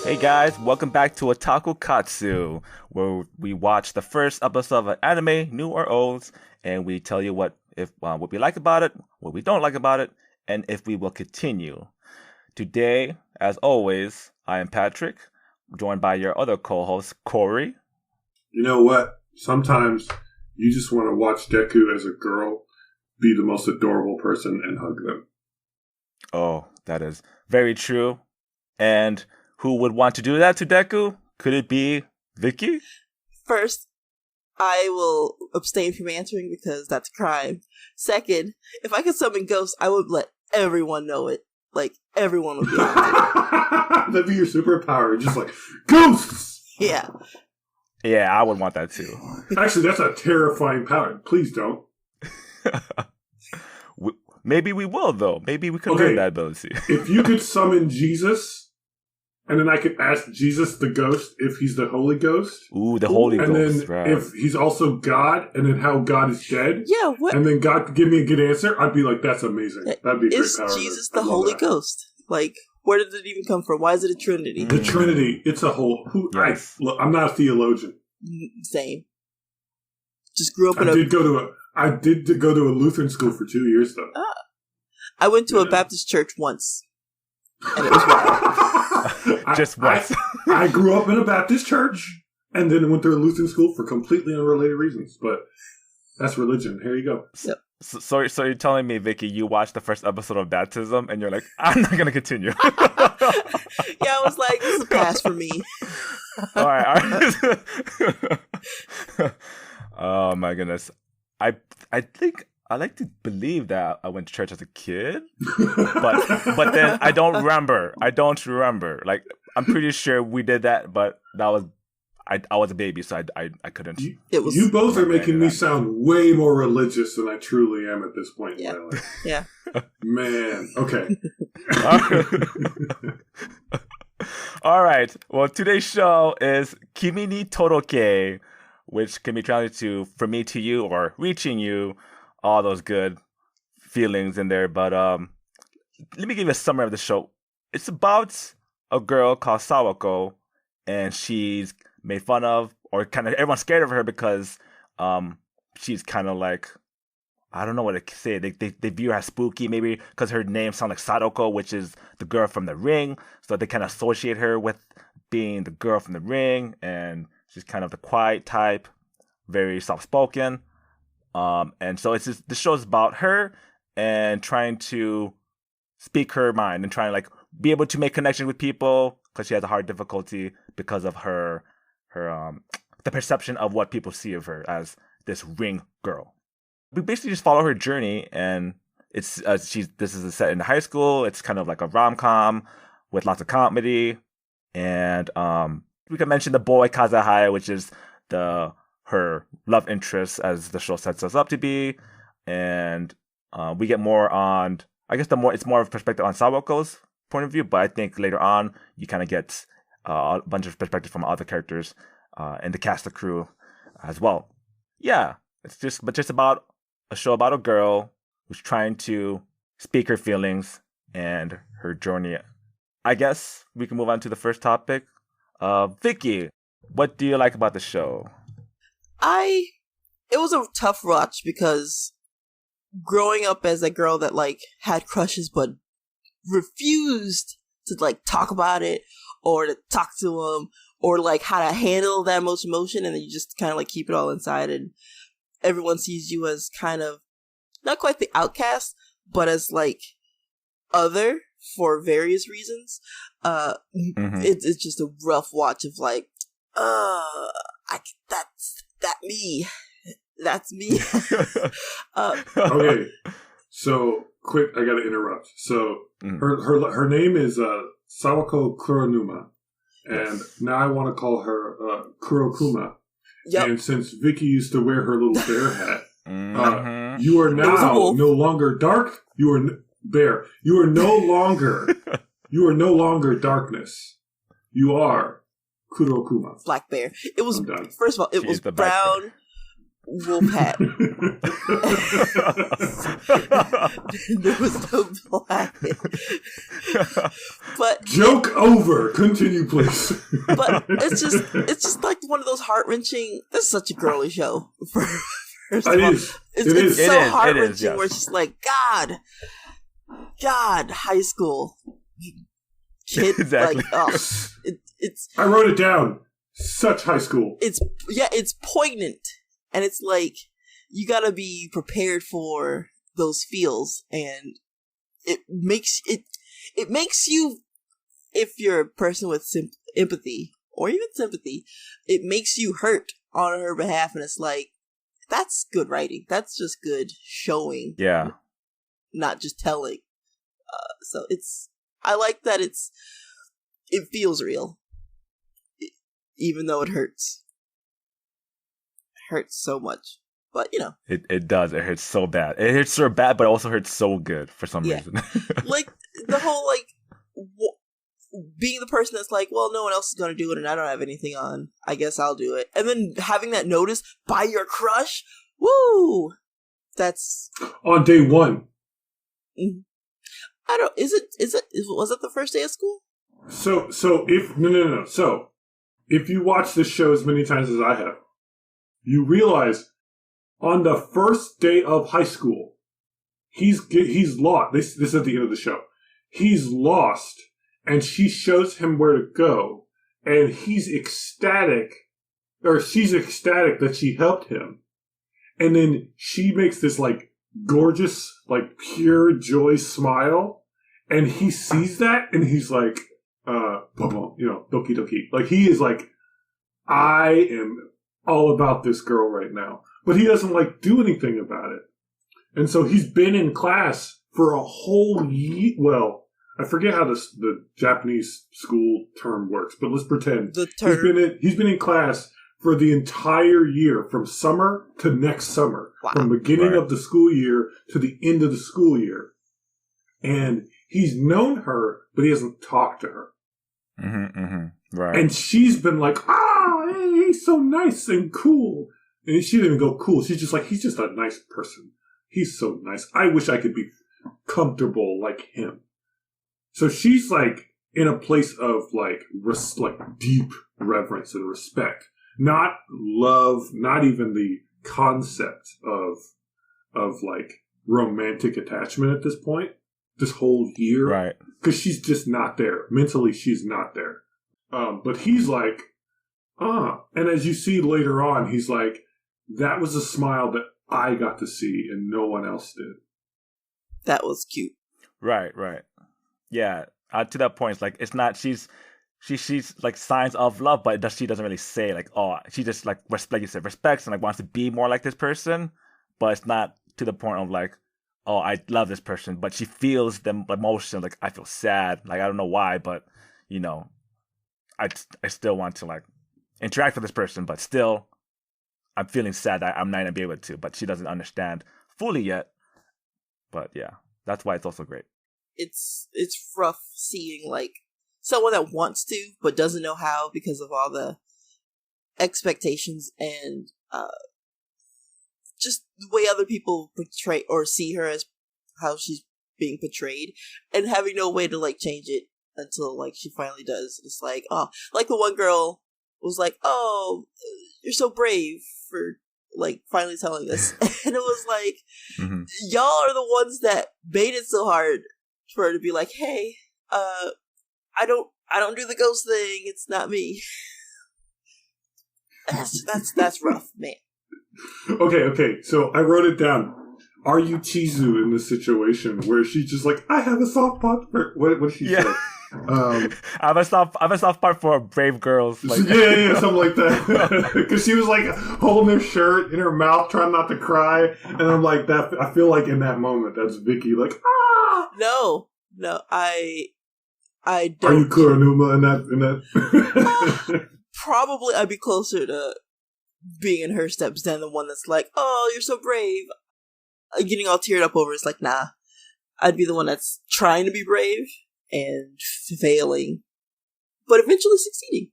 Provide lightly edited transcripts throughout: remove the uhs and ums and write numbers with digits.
Hey guys, welcome back to Taku Katsu, where we watch the first episode of an anime, new or old, and we tell you what we like about it, what we don't like about it, and if we will continue. Today, as always, I am Patrick, joined by your other co-host, Cori. You know what? Sometimes you just want to watch Deku as a girl be the most adorable person and hug them. Oh, that is very true. And who would want to do that to Deku? Could it be Vicky? First, I will abstain from answering because that's a crime. Second, if I could summon ghosts, I would let everyone know it. Like, everyone would be haunted. That'd be your superpower. Just like, ghosts! Yeah. Yeah, I would want that too. Actually, that's a terrifying power. Please don't. Maybe we will, though. Maybe we could learn that ability. If you could summon Jesus, and then I could ask Jesus the ghost if he's the Holy Ghost. Ooh, the Holy Ghost. And then right. if he's also God, and then how God is dead. Yeah, what? And then God could give me a good answer, I'd be like, that's amazing. That'd be a great power. Is Jesus the Holy Ghost? Like, where did it even come from? Why is it a Trinity? The Trinity. It's a whole... Yes. I'm not a theologian. Same. Just grew up in I did go to a Lutheran school for 2 years, though. I went to a Baptist church once. And it was wild. Just once. I grew up in a Baptist church and then went to a Lutheran school for completely unrelated reasons. But that's religion. Here you go. Yep. So you're telling me, Vicky, you watched the first episode of Baptism and you're like, I'm not going to continue. Yeah, I was like, this is a pass for me. All right. Oh, my goodness. I think I like to believe that I went to church as a kid, but then I don't remember. Like, I'm pretty sure we did that, but that was I was a baby, so I couldn't. You both are making me sound way more religious than I truly am at this point in my life. Yeah. Man. Okay. All right. Well, today's show is Kimi ni Todoke, which can be translated to "from me to you" or "reaching you." All those good feelings in there. But let me give you a summary of the show. It's about a girl called Sawako, and she's made fun of, or kind of everyone's scared of her because she's kind of like, I don't know what to say. They view her as spooky, maybe because her name sounds like Sadako, which is the girl from The Ring. So they kind of associate her with being the girl from The Ring, and she's kind of the quiet type, very soft-spoken. And so it's just, the show's about her and trying to speak her mind and trying to like be able to make connections with people because she has a hard difficulty because of her the perception of what people see of her as this ring girl. We basically just follow her journey, and it's this is set in high school. It's kind of like a rom-com with lots of comedy, and we can mention the boy Kazahaya, which is her love interest, as the show sets us up to be, and we get more on. I guess it's more of a perspective on Sawako's point of view, but I think later on you kind of get a bunch of perspective from other characters and the cast, the crew, as well. Yeah, it's just about a show about a girl who's trying to speak her feelings and her journey. I guess we can move on to the first topic. Vicky, what do you like about the show? It was a tough watch because growing up as a girl that like had crushes but refused to like talk about it or to talk to them or like how to handle that emotion, and then you just kind of like keep it all inside, and everyone sees you as kind of not quite the outcast, but as like other for various reasons. It's just a rough watch of like, that's me. Okay, so quick, I gotta interrupt. So her name is Sawako Kuronuma, and now I want to call her Kurokuma. Yep. And since Vicky used to wear her little bear hat, you are now no longer dark. You are bear. You are no longer. You are no longer darkness. You are Kurokuma. Black bear. It was, first of all, it was brown wolf hat. There was no blanket. But joke over. Continue, please. But it's just like one of those heart-wrenching. This is such a girly show. It's so heart-wrenching. Where it's just like God, high school kid. Exactly. Like, it's. I wrote it down. Such high school. It's poignant, and it's like you gotta be prepared for those feels, and it makes you, if you're a person with empathy or even sympathy, it makes you hurt on her behalf, and it's like that's good writing. That's just good showing. Yeah, not just telling. So I like that it feels real. Even though it hurts. It hurts so much. But, you know. It does. It hurts so bad. It hurts so bad, but it also hurts so good for some reason. Like, the whole, like, being the person that's like, well, no one else is going to do it and I don't have anything on. I guess I'll do it. And then having that noticed by your crush. Woo! That's... On day one. I don't... Was it the first day of school? So, if... No. So... If you watch this show as many times as I have, you realize on the first day of high school, he's lost. This is at the end of the show. He's lost, and she shows him where to go, and he's ecstatic, or she's ecstatic that she helped him. And then she makes this, like, gorgeous, like, pure joy smile, and he sees that, and he's like... doki doki. Like, he is like, I am all about this girl right now. But he doesn't, like, do anything about it. And so he's been in class for a whole year. Well, I forget how the Japanese school term works, but let's pretend. He's been in class for the entire year, from summer to next summer. Wow. From the beginning of the school year to the end of the school year. And he's known her, but he hasn't talked to her. Right. And she's been like, hey, he's so nice and cool. And she didn't even go cool. She's just like, he's just a nice person. He's so nice. I wish I could be comfortable like him. So she's like in a place of like deep reverence and respect. Not love, not even the concept of like romantic attachment at this point. This whole year. Right. Because she's just not there. Mentally, she's not there. But he's like, And as you see later on, he's like, that was a smile that I got to see and no one else did. That was cute. Right. Yeah. To that point, it's like, it's not, she's like signs of love, but she doesn't really say like, she just like you said, respects and like wants to be more like this person. But it's not to the point of like, I love this person, but she feels the emotion. Like, I feel sad. Like, I don't know why, but, you know, I still want to, like, interact with this person, but still, I'm feeling sad that I'm not going to be able to, but she doesn't understand fully yet. But, yeah, that's why it's also great. It's rough seeing, like, someone that wants to, but doesn't know how because of all the expectations and, just the way other people portray or see her as how she's being portrayed, and having no way to like change it until like she finally does. It's like, like the one girl was like, you're so brave for like finally telling this. And it was like, y'all are the ones that made it so hard for her to be like, hey, I don't do the ghost thing, it's not me. That's rough, man. Okay. So I wrote it down. Are you Chizu in this situation where she's just like, I have a soft spot for what did she say? I have a soft part for brave girls. Like. Yeah, something like that. Because she was like holding her shirt in her mouth, trying not to cry, and I'm like that. I feel like in that moment, that's Vicky. Like, No, I don't. Are you Kuronuma in that? Probably, I'd be closer to being in her steps than the one that's like, oh, you're so brave. Getting all teared up over it's like, nah. I'd be the one that's trying to be brave and failing, but eventually succeeding.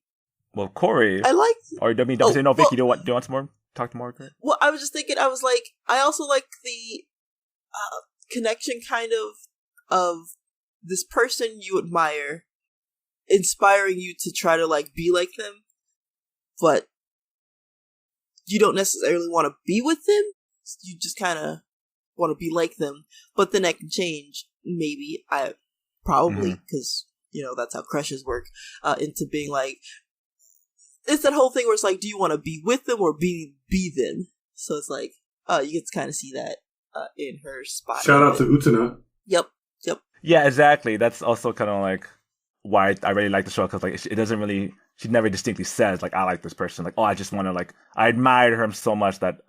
Well, Cori, I like. Or Vicky, do you want some more? talk to more? Well, I was just thinking. I was like, I also like the connection, kind of this person you admire, inspiring you to try to like be like them, but you don't necessarily want to be with them. You just kind of want to be like them, but then that can change. Maybe probably because that's how crushes work. Into being like, it's that whole thing where it's like, do you want to be with them or be them? So it's like, you get to kind of see that in her spot. Shout out to Utena. Yep. Yeah, exactly. That's also kind of like why I really like the show, because like it doesn't really, she never distinctly says like, I like this person. Like, oh, I just want to like, I admire him so much that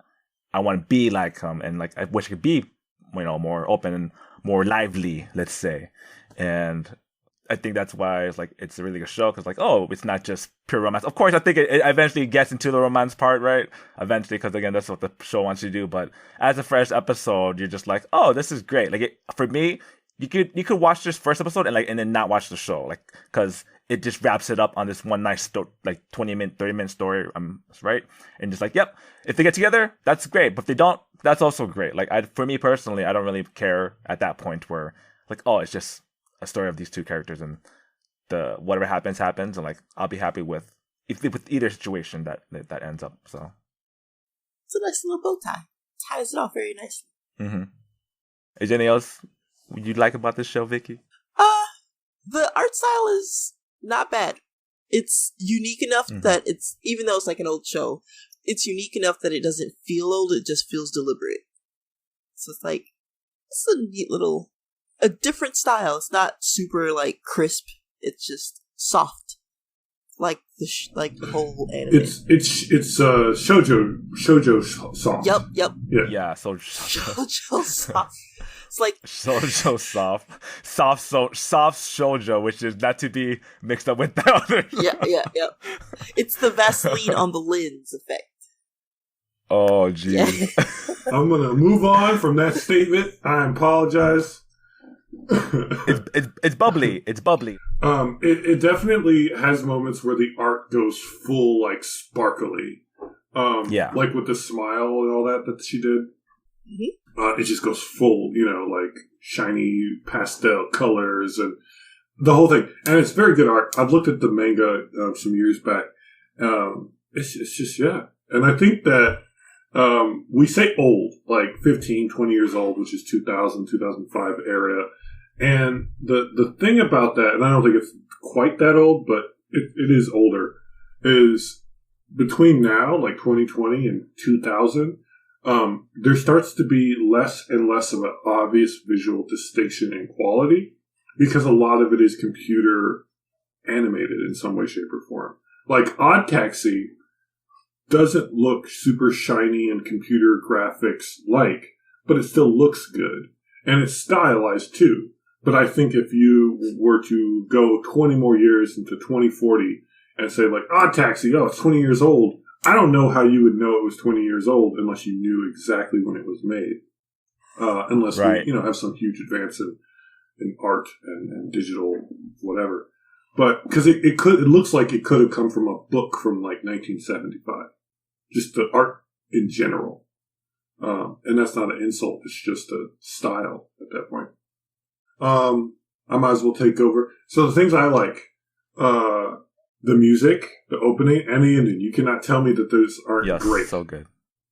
I want to be like him, and like I wish I could be, more open and more lively, let's say. And I think that's why it's a really good show, because like, oh, it's not just pure romance. Of course, I think it eventually gets into the romance part, right? Eventually, because again, that's what the show wants you to do. But as a fresh episode, you're just like, oh, this is great. Like for me, you could watch this first episode and then not watch the show, like, because it just wraps it up on this one nice 20-minute, 30-minute story, right? And just like, yep, if they get together, that's great. But if they don't, that's also great. Like for me personally, I don't really care at that point where like, oh, it's just a story of these two characters, and the whatever happens, and like I'll be happy with either situation that ends up. So it's a nice little bow tie. Ties it off very nicely. Mm-hmm. Is there anything else you'd like about this show, Vicky? The art style is not bad. It's unique enough that it's, even though it's like an old show, it's unique enough that it doesn't feel old. It just feels deliberate. So it's like, it's a neat little, a different style. It's not super like crisp. It's just soft, like the whole anime. It's shoujo soft. Yep. Yeah. So Shoujo soft. It's like shoujo soft shoujo, which is not to be mixed up with the other. Yeah. It's the Vaseline on the lens effect. Oh, geez. Yeah. I'm gonna move on from that statement. I apologize. It's bubbly. It's bubbly. It definitely has moments where the art goes full like sparkly. Like with the smile and all that she did. Mm-hmm. It just goes full, like shiny pastel colors and the whole thing. And it's very good art. I've looked at the manga some years back. It's just, yeah. And I think that we say old, like 15, 20 years old, which is 2000, 2005 area. And the thing about that, and I don't think it's quite that old, but it is older, is between now, like 2020 and 2000, there starts to be less and less of an obvious visual distinction in quality, because a lot of it is computer animated in some way, shape, or form. Like Odd Taxi doesn't look super shiny and computer graphics like, but it still looks good. And it's stylized too. But I think if you were to go 20 more years into 2040 and say like, Odd Taxi, it's 20 years old, I don't know how you would know it was 20 years old unless you knew exactly when it was made. Unless we, have some huge advance in art and digital whatever. But because it looks like it could have come from a book from like 1975. Just the art in general. And that's not an insult. It's just a style at that point. I might as well take over. So the things I like, the music, the opening, and the ending. You cannot tell me that those aren't great. So good.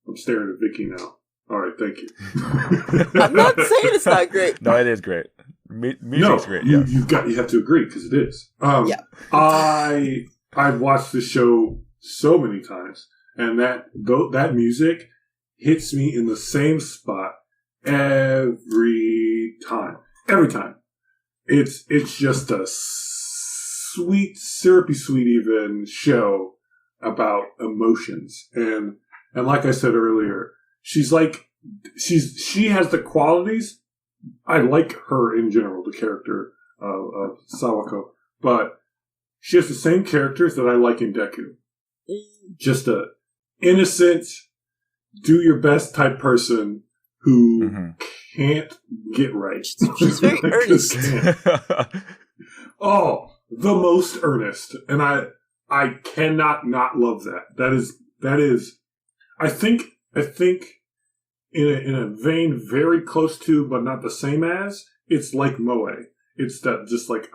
I'm staring at Vicky now. All right, thank you. I'm not saying it's not great. No, it is great. Music's great. You have to agree because it is. I've watched the show so many times, and that music hits me in the same spot every time. Every time. It's just a sweet, syrupy sweet even show about emotions. And like I said earlier, she has the qualities. I like her in general, the character of Sawako, but she has the same characters that I like in Deku. Just a innocent, do your best type person who can't get right. She's very earnest. The most earnest. And I cannot not love that. That is I think in a vein very close to, but not the same as, it's like Moe. It's that just like,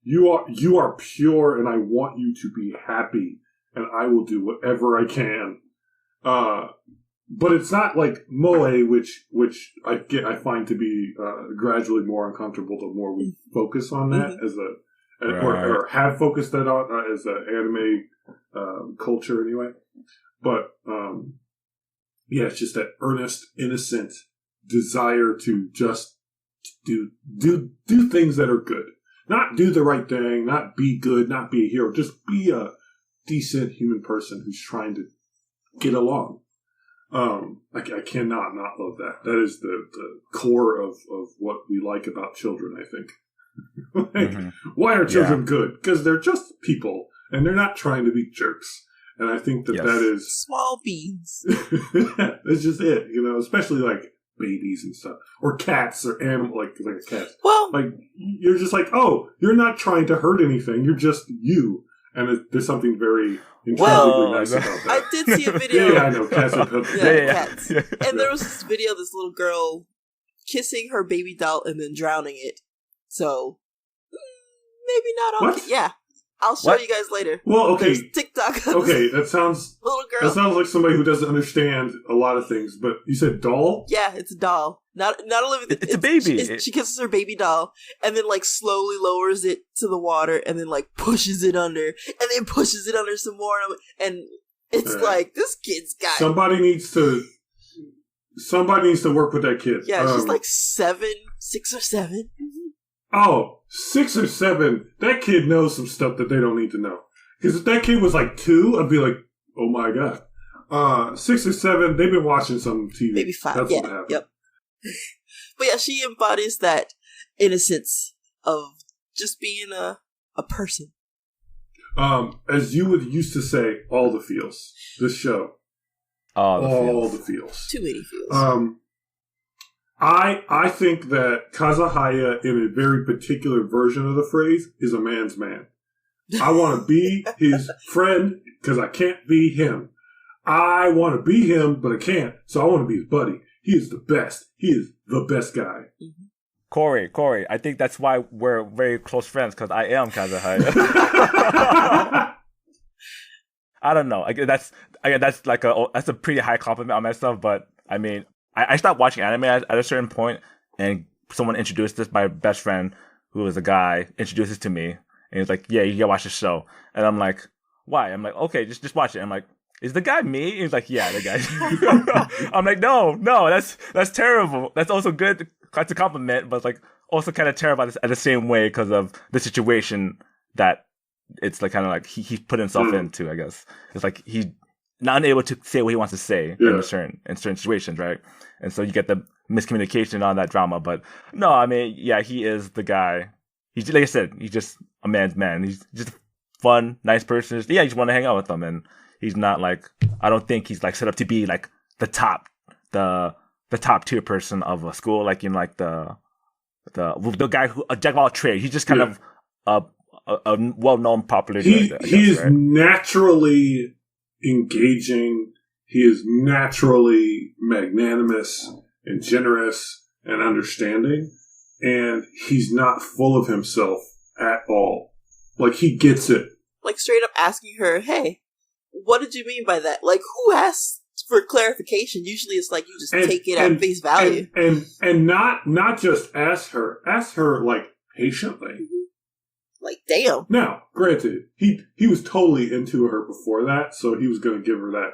you are pure and I want you to be happy and I will do whatever I can. But it's not like Moe, which I find to be gradually more uncomfortable the more we focus on that as or have focused that on as an anime culture anyway. But yeah, it's just that earnest, innocent desire to just do things that are good. Not do the right thing, not be good, not be a hero. Just be a decent human person who's trying to get along. I cannot not love that. That is the core of what we like about children, I think. Why are children good? Because they're just people, and they're not trying to be jerks. And I think that is... Small beans. That's just it, especially like babies and stuff. Or cats or animals, like a cat. Well... Like, you're just like, you're not trying to hurt anything. You're just you. And there's something very intrinsically nice about that. I did see a video. I know. Cats are pets. Cats. And there was this video of this little girl kissing her baby doll and then drowning it. So, maybe not all. What? Yeah. I'll show you guys later. Well, okay. There's TikTok. Okay, that sounds... Little girl. That sounds like somebody who doesn't understand a lot of things, but you said doll? Yeah, it's a doll. Not only it's a baby. She kisses her baby doll and then like slowly lowers it to the water and then like pushes it under and then pushes it under some more and it's like this kid's got somebody needs to work with that kid. Yeah, she's like 6 or 7. Oh, 6 or 7. That kid knows some stuff that they don't need to know. Because if that kid was like 2, I'd be like, oh my god. 6 or 7, they've been watching some TV. Maybe 5. That's what happened. Yep. But yeah, she embodies that innocence of just being a person. As you would used to say, all the feels. This show. All the feels. Too many feels. I think that Kazahaya, in a very particular version of the phrase, is a man's man. I want to be his friend because I can't be him. I want to be him, but I can't, so I want to be his buddy. He is the best. He is the best guy. Cori, I think that's why we're very close friends, because I am Kazahaya. I don't know. That's a pretty high compliment on myself, but I mean, I stopped watching anime at a certain point, and someone introduced this. My best friend, who was a guy, introduced this to me, and he's like, "Yeah, you gotta watch the show." And I'm like, "Why?" I'm like, "Okay, just watch it." I'm like, "Is the guy me?" And he's like, "Yeah, the guy." I'm like, "No, that's terrible. That's also good. That's a compliment, but it's like also kind of terrible at the same way because of the situation that it's like kind of like he put himself into. I guess it's like he's not unable to say what he wants to say in certain situations, right? And so you get the miscommunication on that drama. But no, I mean, yeah, he is the guy. He's like I said, he's just a man's man. He's just a fun, nice person. Yeah, you just want to hang out with him, and he's not like, I don't think he's like set up to be like the top tier person of a school, like in like the guy who a jack of all trades. He's just kind of a well-known popular. He is naturally engaging. He is naturally magnanimous and generous and understanding, and he's not full of himself at all. Like, he gets it. Like, straight up asking her, "Hey, what did you mean by that?" Like, who asks for clarification? Usually it's like you just take it at face value. And not just ask her like patiently. Like, damn. Now, granted, he was totally into her before that, so he was going to give her that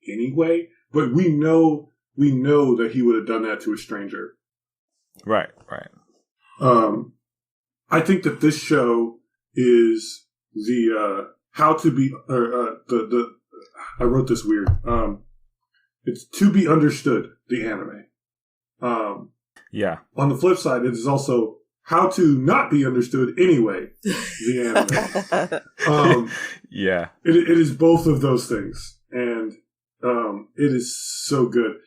anyway. But we know that he would have done that to a stranger. Right. I think that this show is the how to be the I wrote this weird. It's To Be Understood, the anime. Yeah. On the flip side, it is also How to Not Be Understood Anyway, the anime. Yeah. It is both of those things. And it is so good.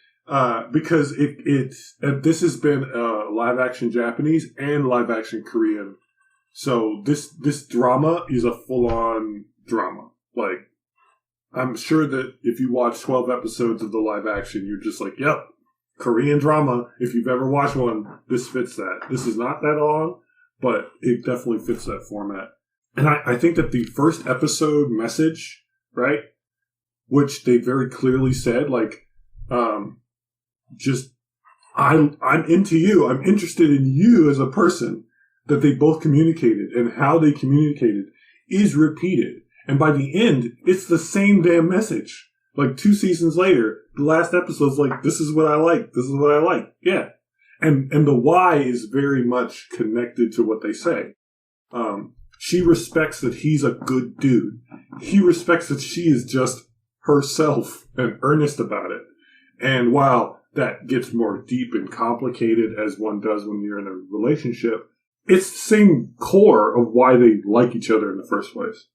Because this has been live action Japanese and live action Korean. So this drama is a full on drama. Like, I'm sure that if you watch 12 episodes of the live action, you're just like, yep, Korean drama. If you've ever watched one, this fits that. This is not that long, but it definitely fits that format. And I think that the first episode message, right, which they very clearly said, like, just, I'm into you. I'm interested in you as a person, that they both communicated, and how they communicated is repeated. And by the end, it's the same damn message. Like 2 seasons later, the last episode's like, this is what I like. This is what I like. Yeah. And the why is very much connected to what they say. She respects that he's a good dude. He respects that she is just herself and earnest about it. And while that gets more deep and complicated, as one does when you're in a relationship, it's the same core of why they like each other in the first place.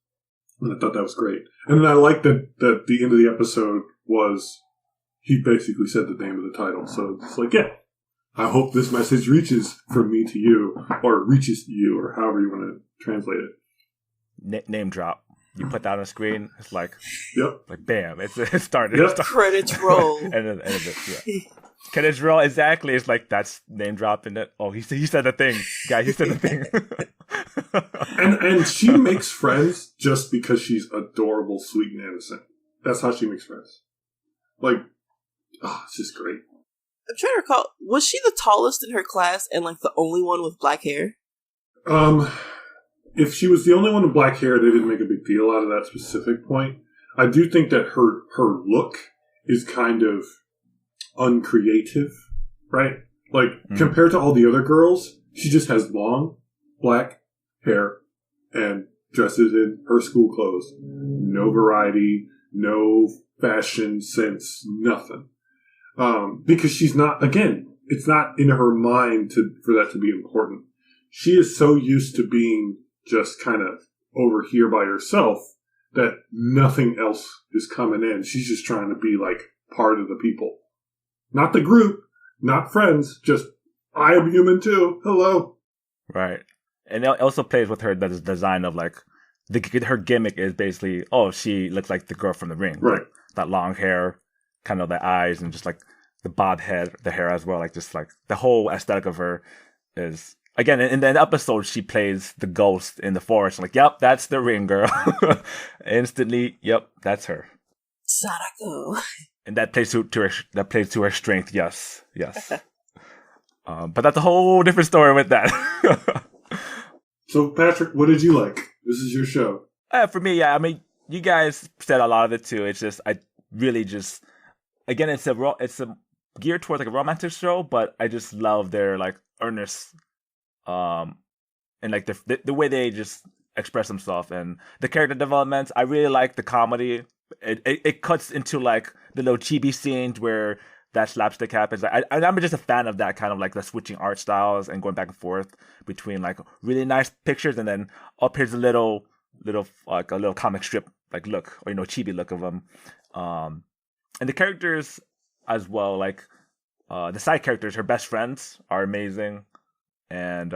And I thought that was great. And then I liked that the end of the episode was, he basically said the name of the title. So it's like, yeah, I hope this message reaches from me to you, or reaches to you, or however you want to translate it. Name drop. You put that on the screen, it's like, yep, like bam, it started. Yep. Credits roll. and yeah. Credits roll, exactly. It's like, that's name drop in it. Oh, he said the thing. Guy, he said the thing. and she makes friends just because she's adorable, sweet, and innocent. That's how she makes friends. Like, it's just great. I'm trying to recall, was she the tallest in her class and like the only one with black hair? If she was the only one with black hair, they didn't make a big deal out of that specific point. I do think that her look is kind of uncreative, right? Like, compared to all the other girls, she just has long, black hair and dresses in her school clothes. No variety, no fashion sense, nothing. Because she's not, again, it's not in her mind for that to be important. She is so used to being just kind of over here by herself that nothing else is coming in. She's just trying to be like part of the people. Not the group, not friends, just, I am human too. Hello. Right. And it also plays with her design of like, her gimmick is basically, she looks like the girl from The Ring. Right. Like, that long hair, kind of the eyes, and just like the bob head, the hair as well. Like, just like the whole aesthetic of her is, again, in the episode, she plays the ghost in the forest. I'm like, yep, that's the Ring girl. Instantly, yep, that's her. Sadako. And that plays to her strength. Yes. But that's a whole different story with that. So, Patrick, what did you like? This is your show. For me, yeah. I mean, you guys said a lot of it too. It's just, I really just, again, it's a geared towards like a romantic show, but I just love their like earnest, and like the way they just express themselves and the character developments. I really like the comedy. It cuts into like the little chibi scenes where that slapstick happens. I'm just a fan of that kind of like the switching art styles and going back and forth between like really nice pictures and then up here's a little like a little comic strip like look, or chibi look of them. And the characters as well, like the side characters, her best friends are amazing, and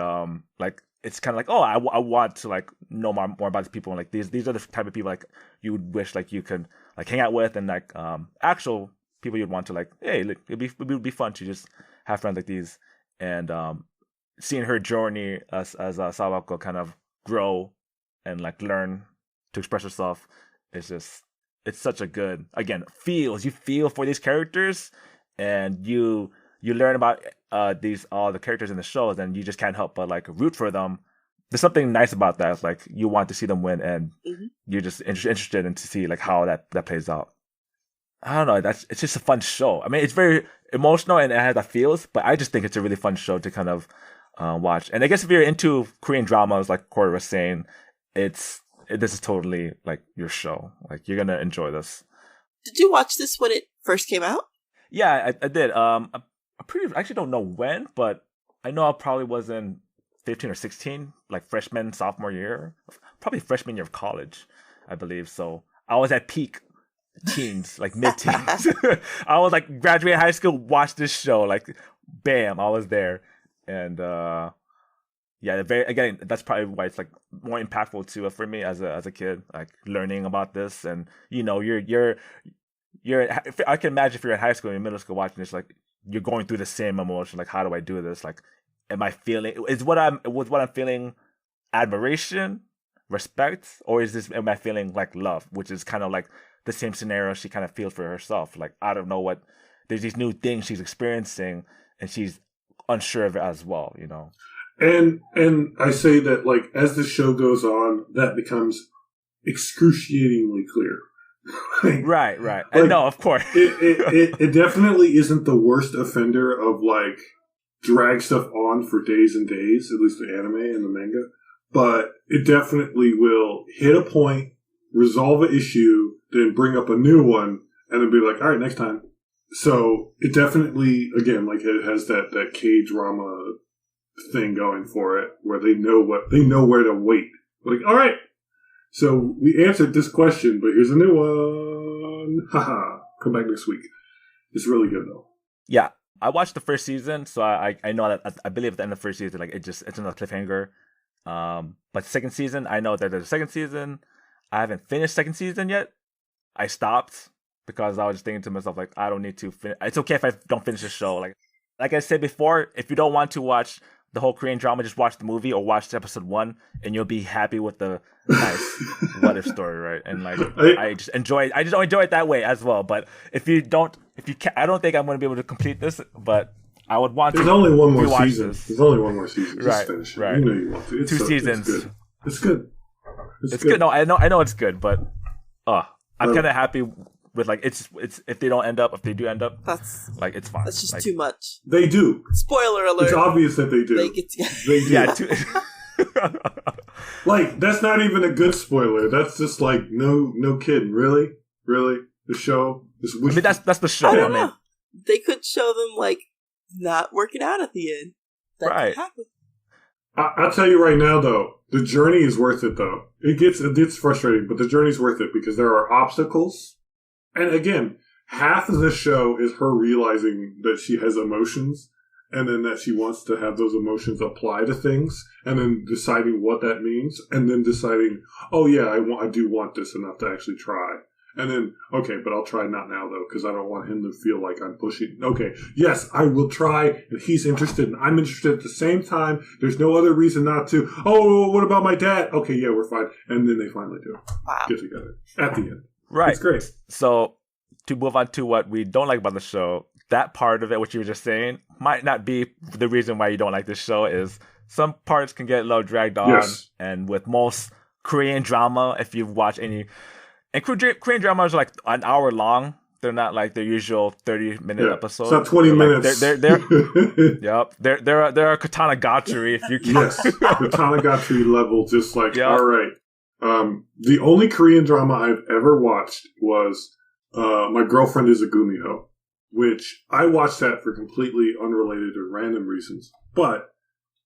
like it's kind of like, I want to like know more about these people, and like these are the type of people like you would wish like you could like hang out with, and like actual people you'd want to like, hey, look, it would be fun to just have friends like these. And seeing her journey as Sawako kind of grow and like learn to express herself is just, it's such a good, again, you feel for these characters, and you learn about all the characters in the shows, and you just can't help but like root for them. There's something nice about that. It's like you want to see them win, and you're just interested in to see like how that plays out. I don't know. It's just a fun show. I mean, it's very emotional and it has that feels, but I just think it's a really fun show to kind of watch. And I guess if you're into Korean dramas, like Cori was saying, this is totally like your show. Like you're gonna enjoy this. Did you watch this when it first came out? Yeah, I did. I actually don't know when, but I know I probably was in 15 or 16, like freshman, sophomore year, probably freshman year of college, I believe. So I was at peak teens, like mid-teens. I was like graduated high school, watched this show, like bam, I was there. And yeah, very again, that's probably why it's like more impactful to for me as a kid, like learning about this, and you know, I can imagine if you're in high school or middle school watching this, like you're going through the same emotion, like how do I do this? Like, am I feeling what I'm feeling admiration, respect, or am I feeling like love, which is kind of like the same scenario she kind of feels for herself. Like I don't know what there's these new things she's experiencing, and she's unsure of it as well, you know. And I say that, like, as the show goes on, that becomes excruciatingly clear. Like, right. Like, no, of course. it definitely isn't the worst offender of, like, drag stuff on for days and days, at least the anime and the manga. But it definitely will hit a point, resolve an issue, then bring up a new one, and then be like, all right, next time. So it definitely, again, like, it has that K-drama thing going for it, where they know where to wait. Like, all right, so we answered this question, but here's a new one. Haha, come back next week. It's really good though. Yeah, I watched the first season, so I know that I believe at the end of the first season, like it's another cliffhanger. But second season, I know that there's a second season. I haven't finished second season yet. I stopped because I was just thinking to myself, like, I don't need to finish. It's okay if I don't finish the show. Like I said before, if you don't want to watch the whole Korean drama, just watch the movie or watch episode 1, and you'll be happy with the nice what if story, right? And like I just enjoy it that way as well. But if you can't, I don't think I'm going to be able to complete this. But I would want There's to. Only one more rewatch season. this. There's only one more season. Just right, finish it. right. You know you want to. It's 2 seasons. It's good. It's good. No, I know it's good, but I'm kind of happy with like it's if they do end up, that's like it's fine. That's just like, too much. They do. Spoiler alert. It's obvious that they do. They get together. They do. Yeah. Like, that's not even a good spoiler. That's just like no kidding. Really? The show. I mean, that's the show. I don't know. They could show them like not working out at the end. That right. could happen. I'll tell you right now, though, the journey is worth it. Though it gets frustrating, but the journey's worth it because there are obstacles. And again, half of the show is her realizing that she has emotions, and then that she wants to have those emotions apply to things, and then deciding what that means, and then deciding, oh yeah, I do want this enough to actually try. And then, okay, but I'll try not now, though, because I don't want him to feel like I'm pushing. Okay, yes, I will try, and he's interested, and I'm interested at the same time. There's no other reason not to. Oh, what about my dad? Okay, yeah, we're fine. And then they finally do get together at the end. Right. It's great. So, to move on to what we don't like about the show, that part of it, what you were just saying, might not be the reason why you don't like this show. Is some parts can get a little dragged on. Yes. And with most Korean drama, if you watch any... And Korean dramas are like an hour long. They're not like their usual 30-minute episodes. It's not 20 minutes. Yep. They're a Katana Gatari if you can. Yes. Katana Gatari level, just like, all right. The only Korean drama I've ever watched was My Girlfriend is a Gumiho, which I watched that for completely unrelated or random reasons. But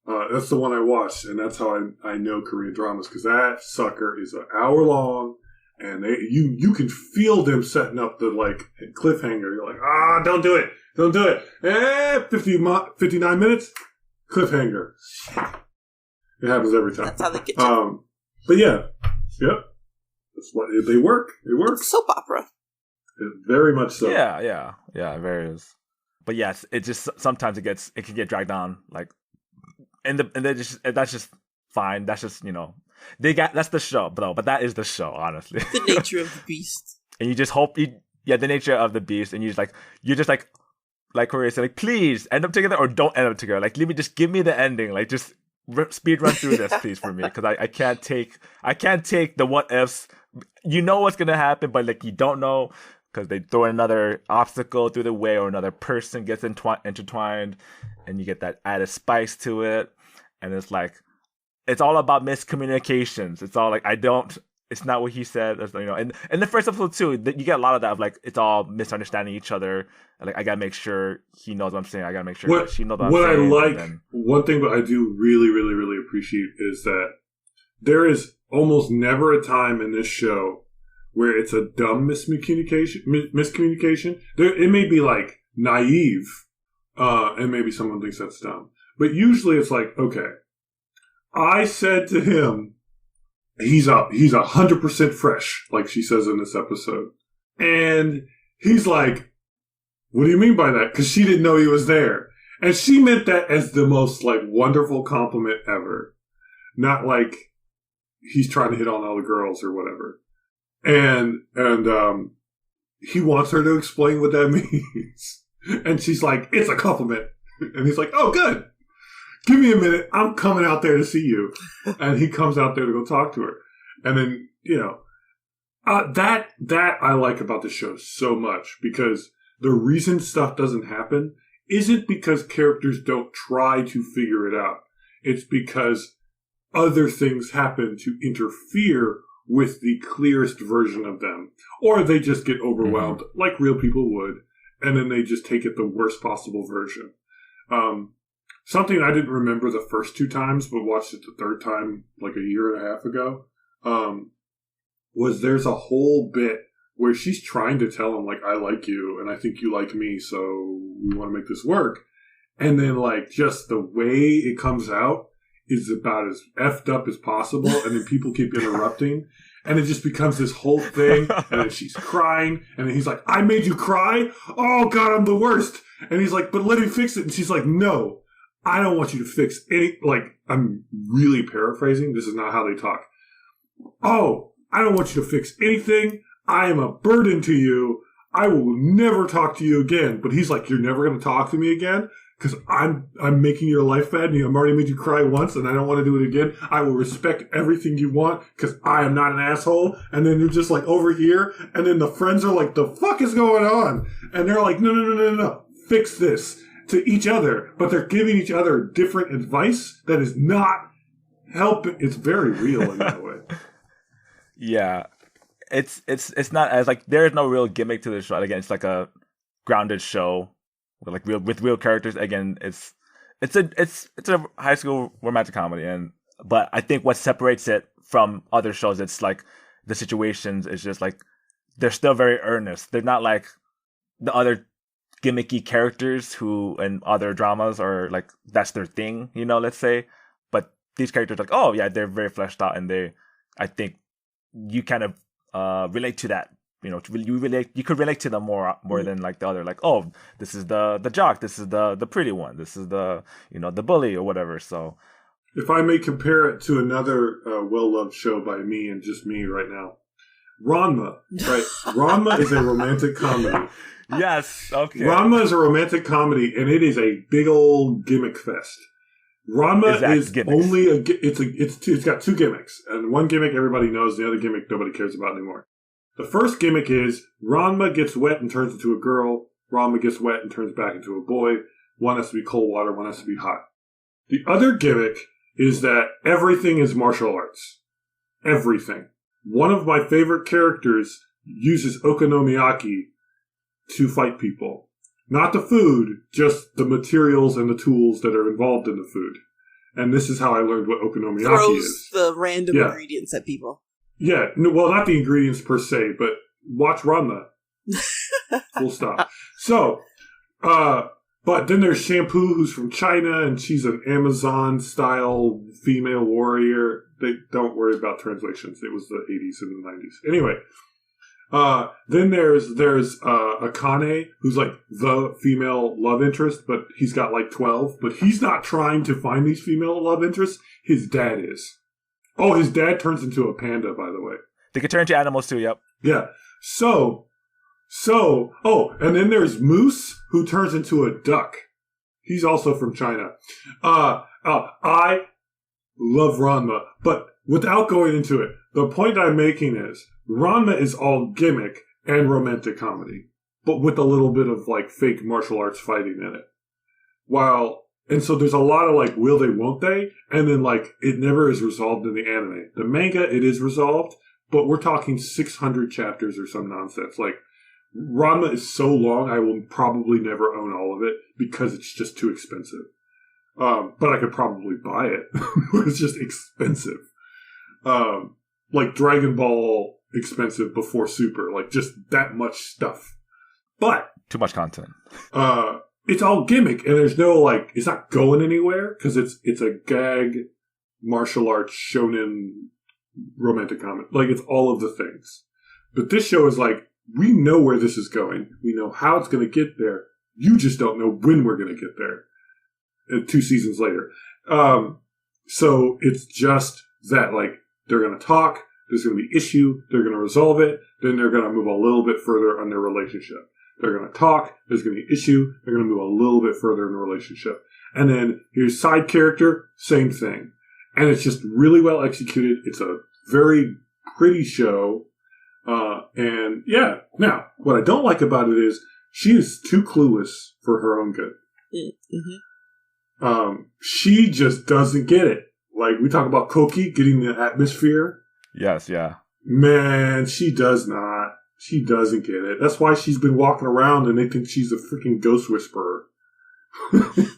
that's the one I watched, and that's how I know Korean dramas, because that sucker is an hour long. And you can feel them setting up the like cliffhanger. You're like, don't do it. 59 minutes, cliffhanger. It happens every time. That's how they get you. But yeah, yep. That's what they work. It works. It's soap opera. Very much so. Yeah, it varies. But yes, it just sometimes it can get dragged on. Like, and that's just fine. That's just that's the show, bro. But that is the show, honestly. The nature of the beast. And you just hope the nature of the beast, and you're just like Corey said, like, please end up together or don't end up together. Like, give me the ending. Like, just speed run through this, please, for me, because I can't take the what ifs. You know what's gonna happen, but like you don't know because they throw another obstacle through the way or another person gets intertwined, and you get that added spice to it, and it's like. It's all about miscommunications. It's all like it's not what he said. And in the first episode too, you get a lot of that of like it's all misunderstanding each other. Like I gotta make sure he knows what I'm saying. I gotta make sure that she knows what I'm saying. What I like, one thing that I do really, really, really appreciate is that there is almost never a time in this show where it's a dumb miscommunication. It may be like naive, and maybe someone thinks that's dumb, but usually it's like, okay. I said to him, he's 100% fresh, like she says in this episode. And he's like, what do you mean by that? Because she didn't know he was there. And she meant that as the most, like, wonderful compliment ever. Not like he's trying to hit on all the girls or whatever. And he wants her to explain what that means. And she's like, it's a compliment. And he's like, oh, good. Give me a minute. I'm coming out there to see you. And he comes out there to go talk to her. And then, that I like about the show so much, because the reason stuff doesn't happen isn't because characters don't try to figure it out. It's because other things happen to interfere with the clearest version of them. Or they just get overwhelmed, like real people would, and then they just take it the worst possible version. Something I didn't remember the first 2 times, but watched it the third time like a year and a half ago, was there's a whole bit where she's trying to tell him, like, I like you, and I think you like me, so we want to make this work. And then, like, just the way it comes out is about as effed up as possible, and then people keep interrupting, and it just becomes this whole thing, and then she's crying, and then he's like, I made you cry? Oh, God, I'm the worst. And he's like, but let me fix it. And she's like, no, I don't want you to fix any, like, I'm really paraphrasing. This is not how they talk. Oh, I don't want you to fix anything. I am a burden to you. I will never talk to you again. But he's like, you're never going to talk to me again? Because I'm making your life bad, and I've already made you cry once, and I don't want to do it again. I will respect everything you want, because I am not an asshole. And then they're just like over here, and then the friends are like, the fuck is going on? And they're like, no, fix this to each other. But they're giving each other different advice that is not helping. It's very real in that way. Yeah. It's not as, like, there is no real gimmick to the show. Again, it's like a grounded show with real characters. Again, it's a high school romantic comedy, but I think what separates it from other shows, it's like the situations is just like they're still very earnest. They're not like the other gimmicky characters who in other dramas are like that's their thing, let's say. But these characters, like, oh yeah, they're very fleshed out, and I think you kind of relate to that. You could relate to them more than like the other, like, oh, this is the jock, this is the pretty one, this is the the bully or whatever. So if I may compare it to another well-loved show by me and just me right now, Ranma, right? Ranma is a romantic comedy. Yes, okay. Ranma is a romantic comedy, and it is a big old gimmick fest. Ranma is only it's got 2 gimmicks, and one gimmick everybody knows, the other gimmick nobody cares about anymore. The first gimmick is Ranma gets wet and turns into a girl. Ranma gets wet and turns back into a boy. One has to be cold water, one has to be hot. The other gimmick is that everything is martial arts. Everything. One of my favorite characters uses okonomiyaki to fight people. Not the food, just the materials and the tools that are involved in the food. And this is how I learned what okonomiyaki is. Throws the random ingredients at people. Yeah, well, not the ingredients per se, but watch Ranma. Full stop. So, but then there's Shampoo, who's from China, and she's an Amazon-style female warrior. Don't worry about translations. It was the 80s and the 90s. Anyway, then there's Akane, who's like the female love interest, but he's got like 12. But he's not trying to find these female love interests. His dad is. Oh, his dad turns into a panda, by the way. They can turn into animals too, yep. Yeah. So, and then there's Moose, who turns into a duck. He's also from China. I love Ranma, but without going into it, the point I'm making is Ranma is all gimmick and romantic comedy, but with a little bit of like fake martial arts fighting in it. And so there's a lot of like, will they, won't they? And then like, it never is resolved in the anime. The manga, it is resolved, but we're talking 600 chapters or some nonsense. Like, Ranma is so long, I will probably never own all of it because it's just too expensive. But I could probably buy it. It's just expensive. Like Dragon Ball expensive before Super. Like, just that much stuff. But too much content. It's all gimmick, and there's no, like, it's not going anywhere, because it's a gag martial arts shonen romantic comedy. Like, it's all of the things. But this show is like, we know where this is going. We know how it's going to get there. You just don't know when we're going to get there. 2 seasons later. So it's just that, like, they're going to talk. There's going to be issue. They're going to resolve it. Then they're going to move a little bit further on their relationship. They're going to talk. There's going to be issue. They're going to move a little bit further in the relationship. And then here's side character, same thing. And it's just really well executed. It's a very pretty show. And yeah, now, what I don't like about it is she is too clueless for her own good. Mm-hmm. She just doesn't get it. Like, we talk about Koki getting the atmosphere. Yes, yeah. Man, she does not. She doesn't get it. That's why she's been walking around and they think she's a freaking ghost whisperer.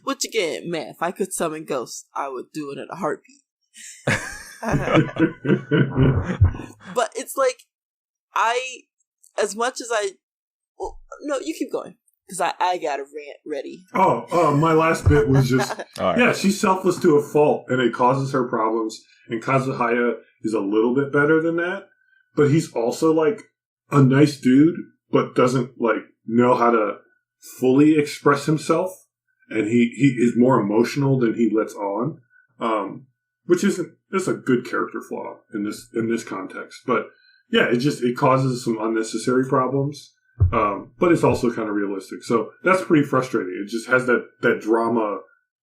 Which again, man, if I could summon ghosts, I would do it in a heartbeat. But it's like, as much as well, no, you keep going. Because I got a rant ready. My last bit was just, right. Yeah, she's selfless to a fault, and it causes her problems. And Kazuhaya is a little bit better than that, but he's also, like, a nice dude, but doesn't, like, know how to fully express himself. And he is more emotional than he lets on, which that's a good character flaw in this context. But yeah, it causes some unnecessary problems. But it's also kind of realistic. So that's pretty frustrating. It just has that drama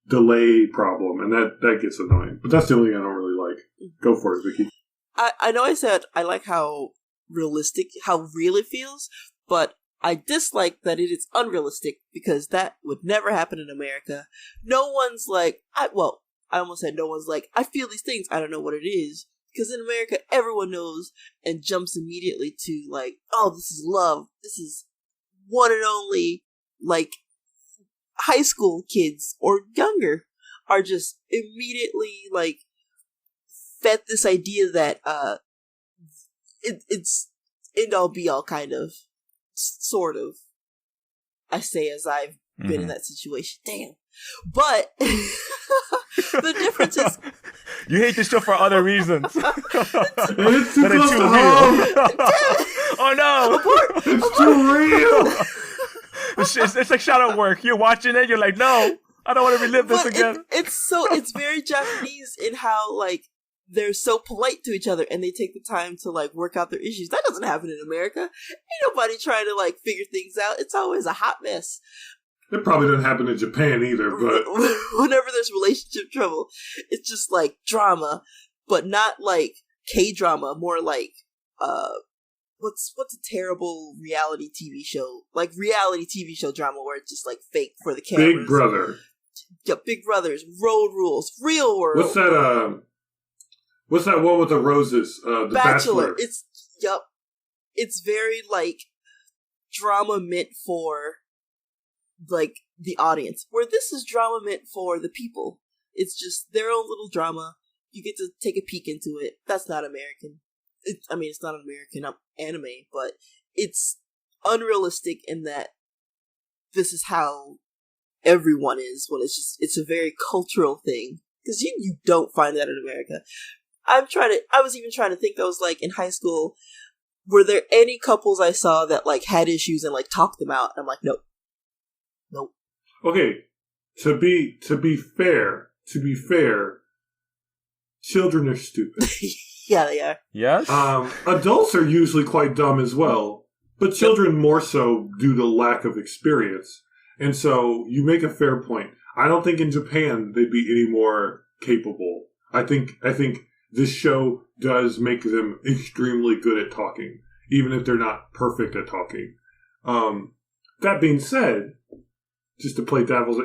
delay problem, and that gets annoying. But that's the only thing I don't really like. Go for it, Vicky. I know I said I like how realistic, how real it feels, but I dislike that it is unrealistic because that would never happen in America. No one's like, I almost said no one's like, I feel these things, I don't know what it is. Because in America, everyone knows and jumps immediately to, like, oh, this is love. This is one and only, like, high school kids or younger are just immediately, like, fed this idea that it's end-all be-all kind of, sort of. I say as I've been in that situation. Damn. But the difference is... You hate this show for other reasons. It's too close to home. Oh no! It's too real. It's like shadow work. You're watching it. You're like, no, I don't want to relive this again. It's very Japanese in how, like, they're so polite to each other and they take the time to, like, work out their issues. That doesn't happen in America. Ain't nobody trying to, like, figure things out. It's always a hot mess. It probably doesn't happen in Japan either, but... Whenever there's relationship trouble, it's just, like, drama, but not, like, K-drama, more like, what's a terrible reality TV show? Like, reality TV show drama where it's just, like, fake for the cameras. Big Brother. Yeah, Big Brothers, Road Rules, Real World. What's that one with the roses? The Bachelor. It's very, like, drama meant for... like, the audience, where this is drama meant for the people. It's just their own little drama. You get to take a peek into it. That's not American. It's not an American anime, but it's unrealistic in that this is how everyone is when it's a very cultural thing. Because you don't find that in America. I was even trying to think, I was like, in high school, were there any couples I saw that, like, had issues and, like, talked them out? And I'm like, nope. Okay, to be fair, children are stupid. Yeah, they are. Yes? Adults are usually quite dumb as well, but children more so due to lack of experience. And so you make a fair point. I don't think in Japan they'd be any more capable. I think this show does make them extremely good at talking, even if they're not perfect at talking. That being said, just to play devil's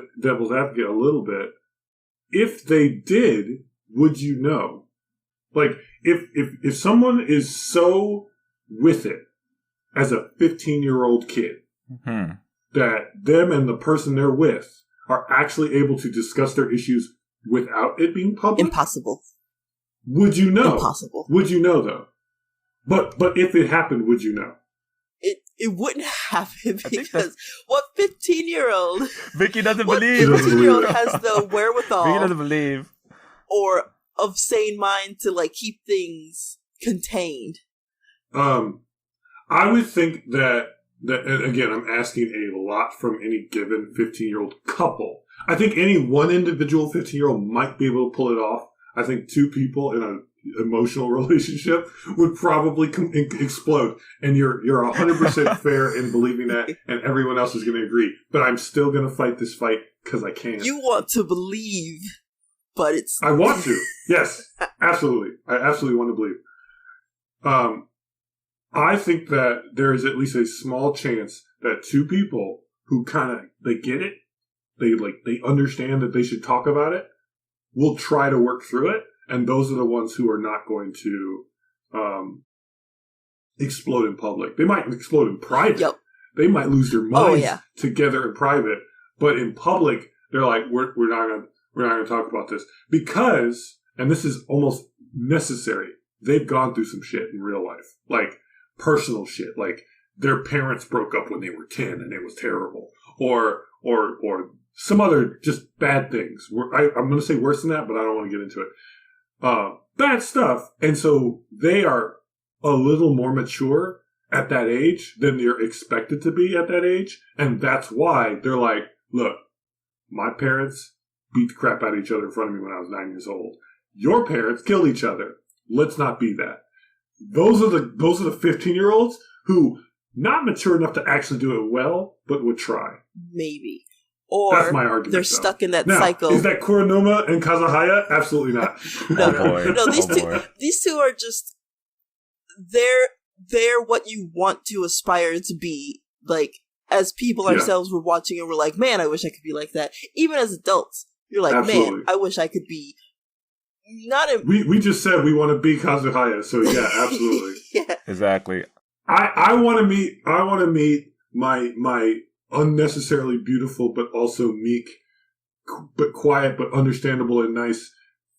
advocate a little bit, if they did, would you know? Like, if someone is so with it as a 15-year-old kid that them and the person they're with are actually able to discuss their issues without it being public? Impossible. Would you know? Impossible. Would you know, though? But if it happened, would you know? It wouldn't happen because what 15-year-old... Vicky doesn't believe. 15-year-old has the wherewithal... Vicky doesn't believe. Or of sane mind to like keep things contained? I would think that, and again, I'm asking a lot from any given 15-year-old couple. I think any one individual 15-year-old might be able to pull it off. I think two people in an emotional relationship would probably explode. And you're 100% fair in believing that, and everyone else is going to agree. But I'm still going to fight this fight because I can. You want to believe, but it's... I want to. Yes, absolutely. I absolutely want to believe. I think that there is at least a small chance that two people who they get it, they understand that they should talk about it, will try to work through it, and those are the ones who are not going to explode in public. They might explode in private. Yep. They might lose their minds together in private, but in public, they're like, we're not gonna talk about this because, and this is almost necessary. They've gone through some shit in real life, like personal shit, like their parents broke up when they were 10 and it was terrible, or some other just bad things. I'm going to say worse than that, but I don't want to get into it. Bad stuff. And so they are a little more mature at that age than they're expected to be at that age. And that's why they're like, look, my parents beat the crap out of each other in front of me when I was 9 years old. Your parents killed each other. Let's not be that. Those are the 15-year-olds who not mature enough to actually do it well, but would try. Maybe. Or that's my argument, they're stuck in that cycle. Is that Kuronuma and Kazuhaya? Absolutely not. No, these two are just they're what you want to aspire to be. Like, as people ourselves were watching and we're like, man, I wish I could be like that. Even as adults, you're like, man, I wish I could be we just said we want to be Kazuhaya, so yeah, absolutely. Yeah. Exactly. I want to meet my unnecessarily beautiful but also meek but quiet but understandable and nice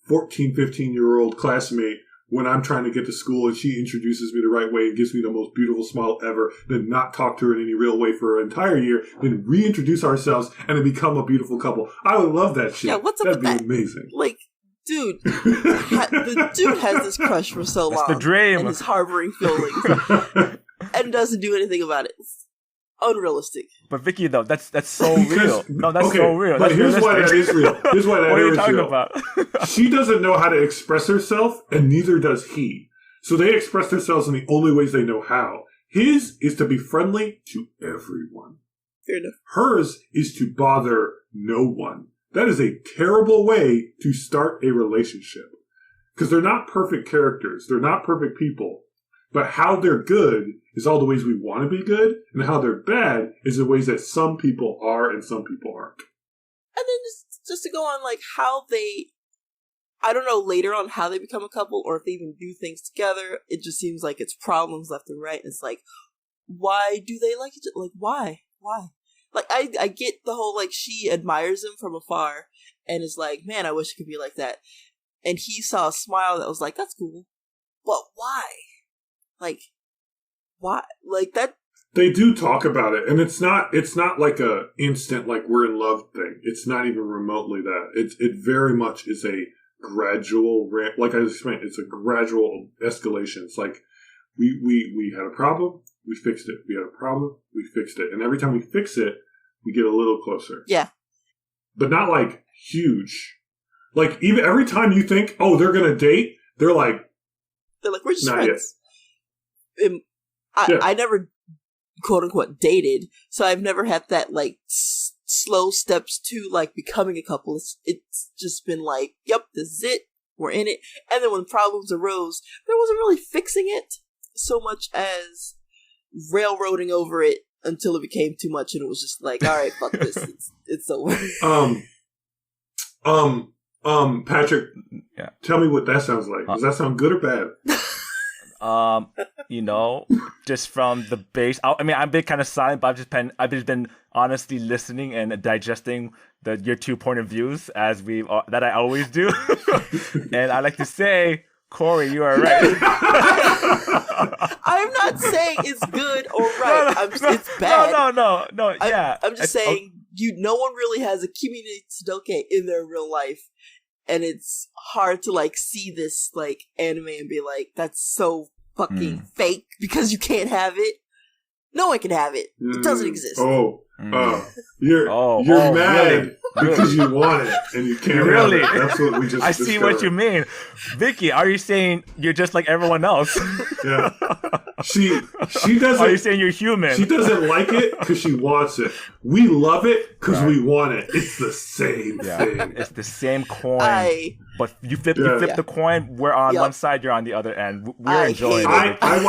14, 15-year-old classmate when I'm trying to get to school and she introduces me the right way and gives me the most beautiful smile ever, then not talk to her in any real way for an entire year, then reintroduce ourselves and then become a beautiful couple. I would love that shit. Yeah, what's up That'd with be that? Amazing. Like, dude, the dude has this crush for so long. That's the dream. And is harboring feelings. And doesn't do anything about it. It's unrealistic. But Vicky, though, that's so real. No, that's so real. But that's here's why that is real. Here's why that what are you is talking real. about? She doesn't know how to express herself, and neither does he. So they express themselves in the only ways they know how. His is to be friendly to everyone. Fair enough. Hers is to bother no one. That is a terrible way to start a relationship. Because they're not perfect characters. They're not perfect people. But how they're good is all the ways we want to be good. And how they're bad is the ways that some people are and some people aren't. And then just to go on, like, how they... I don't know later on how they become a couple or if they even do things together. It just seems like it's problems left and right. It's like, why do they like each other? Like, why? Why? Like, I get the whole, like, she admires him from afar and is like, man, I wish I could be like that. And he saw a smile that was like, that's cool. But why? Like, why? Like, that... They do talk about it, and it's not like a instant, like, we're in love thing. It's not even remotely that. It very much is a gradual, like I explained, it's a gradual escalation. It's like, we had a problem, we fixed it. We had a problem, we fixed it. And every time we fix it, we get a little closer. Yeah. But not, like, huge. Like, even every time you think, oh, they're going to date, they're like, we're just friends. I never, quote-unquote, dated, so I've never had that, like, slow steps to, like, becoming a couple. It's just been like, yep, this is it, we're in it. And then when problems arose, there wasn't really fixing it so much as railroading over it until it became too much, and it was just like, all right, fuck this, it's over. Patrick, yeah. Tell me what that sounds like. Does that sound good or bad? Just from the base. I mean, I've been kind of silent, but I've just been honestly listening and digesting your 2 point of views that I always do. And I like to say, Cori, you are right. I'm not saying it's good or right. It's bad. No. Yeah, I'm just saying no one really has a Kimi ni Todoke in their real life, and it's hard to like see this like anime and be like, that's so fucking fake because you can't have it. No one can have it. It doesn't exist. You're mad because you want it and you can't have it. That's what we just I see what you mean. Vicky, are you saying you're just like everyone else? Yeah. She doesn't. Are you saying you're human? She doesn't like it because she wants it. We love it because we want it. It's the same thing. It's the same coin. But you flip the coin. We're on one side. You're on the other end. We're enjoying it. I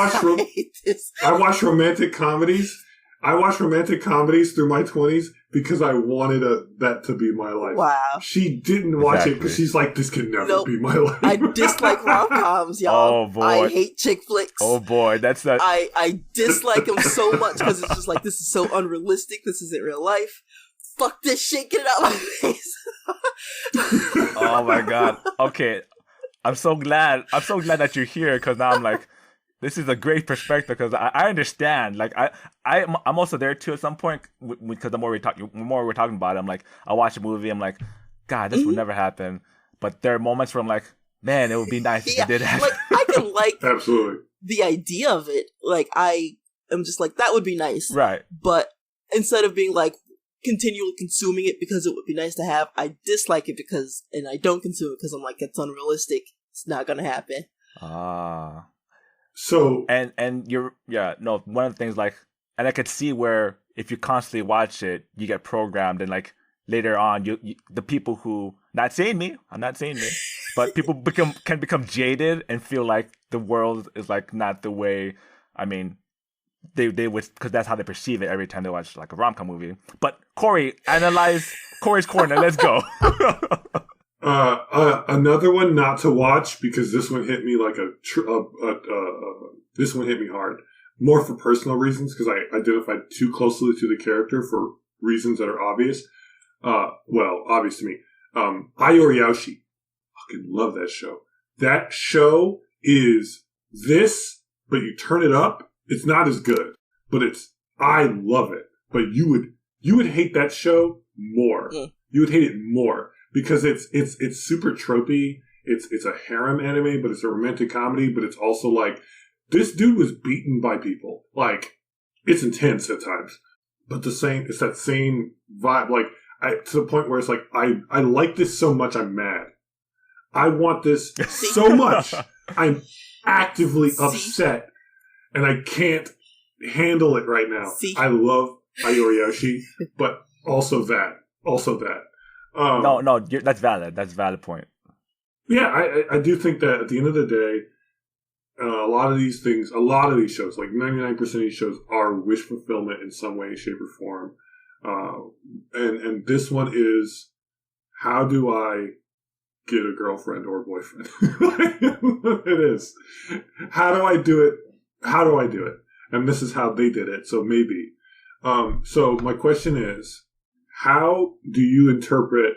watch romantic comedies. I watched romantic comedies through my 20s because I wanted that to be my life. Wow. She didn't watch it because she's like, this can never be my life. I dislike rom-coms, y'all. Oh, boy. I hate chick flicks. Oh, boy. That's that. I dislike them so much because it's just like, this is so unrealistic. This isn't real life. Fuck this shit. Get it out of my face. Oh, my God. Okay. I'm so glad that you're here because now I'm like, this is a great perspective because I understand. Like I'm also there too at some point because the more we're talking about it, I'm like, I watch a movie, I'm like, God, this would never happen. But there are moments where I'm like, man, it would be nice if it did happen. Like I can like absolutely the idea of it. Like I am just like, that would be nice, right? But instead of being like continually consuming it because it would be nice to have, I dislike it and I don't consume it because I'm like, it's unrealistic. It's not gonna happen. So and you're one of the things like, and I could see where if you constantly watch it, you get programmed, and like later on, you the people who I'm not saying me, but people can become jaded and feel like the world is like not the way. I mean, they would because that's how they perceive it every time they watch like a rom-com movie. But Cori, analyze Cori's Corner. Let's go. Another one not to watch because this one hit me like this one hit me hard. More for personal reasons because I identified too closely to the character for reasons that are obvious. Obvious to me. Ayori Yaoshi. Fucking love that show. That show is this, but you turn it up. It's not as good, but I love it. But you would hate that show more. You would hate it more. Because it's super tropey. It's a harem anime, but it's a romantic comedy. But it's also like this dude was beaten by people. Like it's intense at times, but it's that same vibe. Like to the point where it's like I like this so much I'm mad. I want this so much I'm actively upset, and I can't handle it right now. I love Ayori Yaoshi, but also that. No, that's valid. That's a valid point. Yeah, I do think that at the end of the day, a lot of these shows, like 99% of these shows, are wish fulfillment in some way, shape, or form. And this one is, how do I get a girlfriend or boyfriend? It is. How do I do it? And this is how they did it. So maybe. So my question is, how do you interpret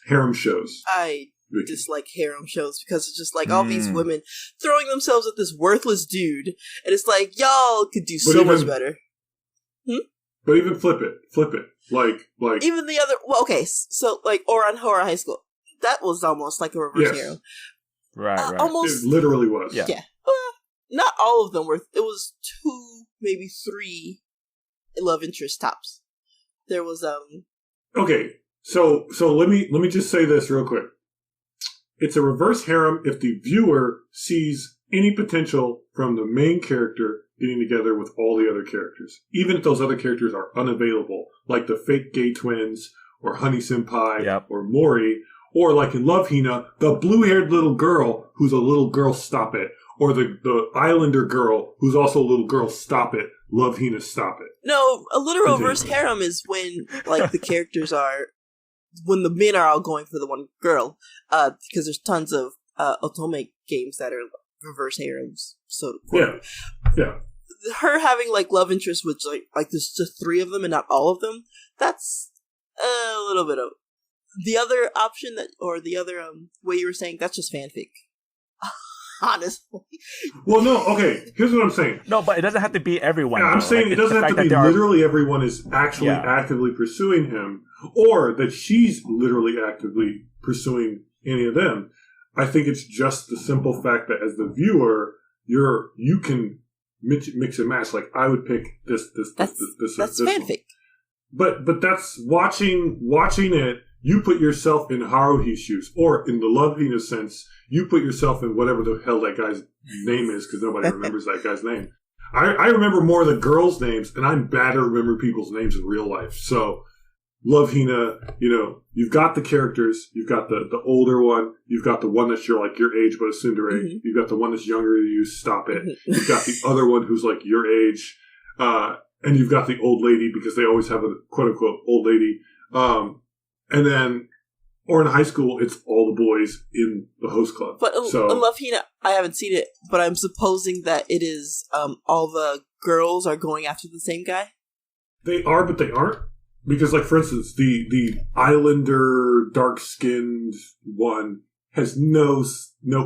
harem shows? I dislike harem shows because it's just like all these women throwing themselves at this worthless dude, and it's like y'all could do much better. But even flip it, like even the other. Well, okay, so like on Horror High School, that was almost like a reverse harem, right? Almost, it literally was. Yeah. Not all of them were. It was 2, maybe 3 love interest tops. There was Okay, so let me just say this real quick. It's a reverse harem if the viewer sees any potential from the main character getting together with all the other characters, even if those other characters are unavailable, like the fake gay twins or Honey Senpai or Mori, or like in Love Hina, the blue-haired little girl who's a little girl. Stop it. Or the Islander girl, who's also a little girl, stop it. Love Hina, stop it. No, a literal reverse harem is when, like, the characters are, when the men are all going for the one girl. Because there's tons of otome games that are reverse harems. So, yeah. Her having, like, love interest with, like there's just 3 of them and not all of them, that's a little bit of... The other option, the other way you were saying, that's just fanfic. Honestly. Well, no, okay. Here's what I'm saying. No, but it doesn't have to be everyone. Yeah, I'm saying like, it doesn't have to be literally everyone is actually actively pursuing him, or that she's literally actively pursuing any of them. I think it's just the simple fact that as the viewer, you can mix and match. Like, I would pick this. That's fanfic. But that's watching it. You put yourself in Haruhi's shoes, or in the Love Hina sense, you put yourself in whatever the hell that guy's name is, because nobody remembers that guy's name. I remember more of the girls' names, and I'm bad at remembering people's names in real life. So, Love Hina, you've got the characters, you've got the older one, you've got the one that's your age but a tsundere, you've got the one that's younger than you, stop it, you've got the other one who's like your age, and you've got the old lady, because they always have a quote-unquote old lady, and then, or in high school, it's all the boys in the host club. But Love Hina, I haven't seen it, but I'm supposing that it is all the girls are going after the same guy? They are, but they aren't. Because, like, for instance, the Islander, dark-skinned one has no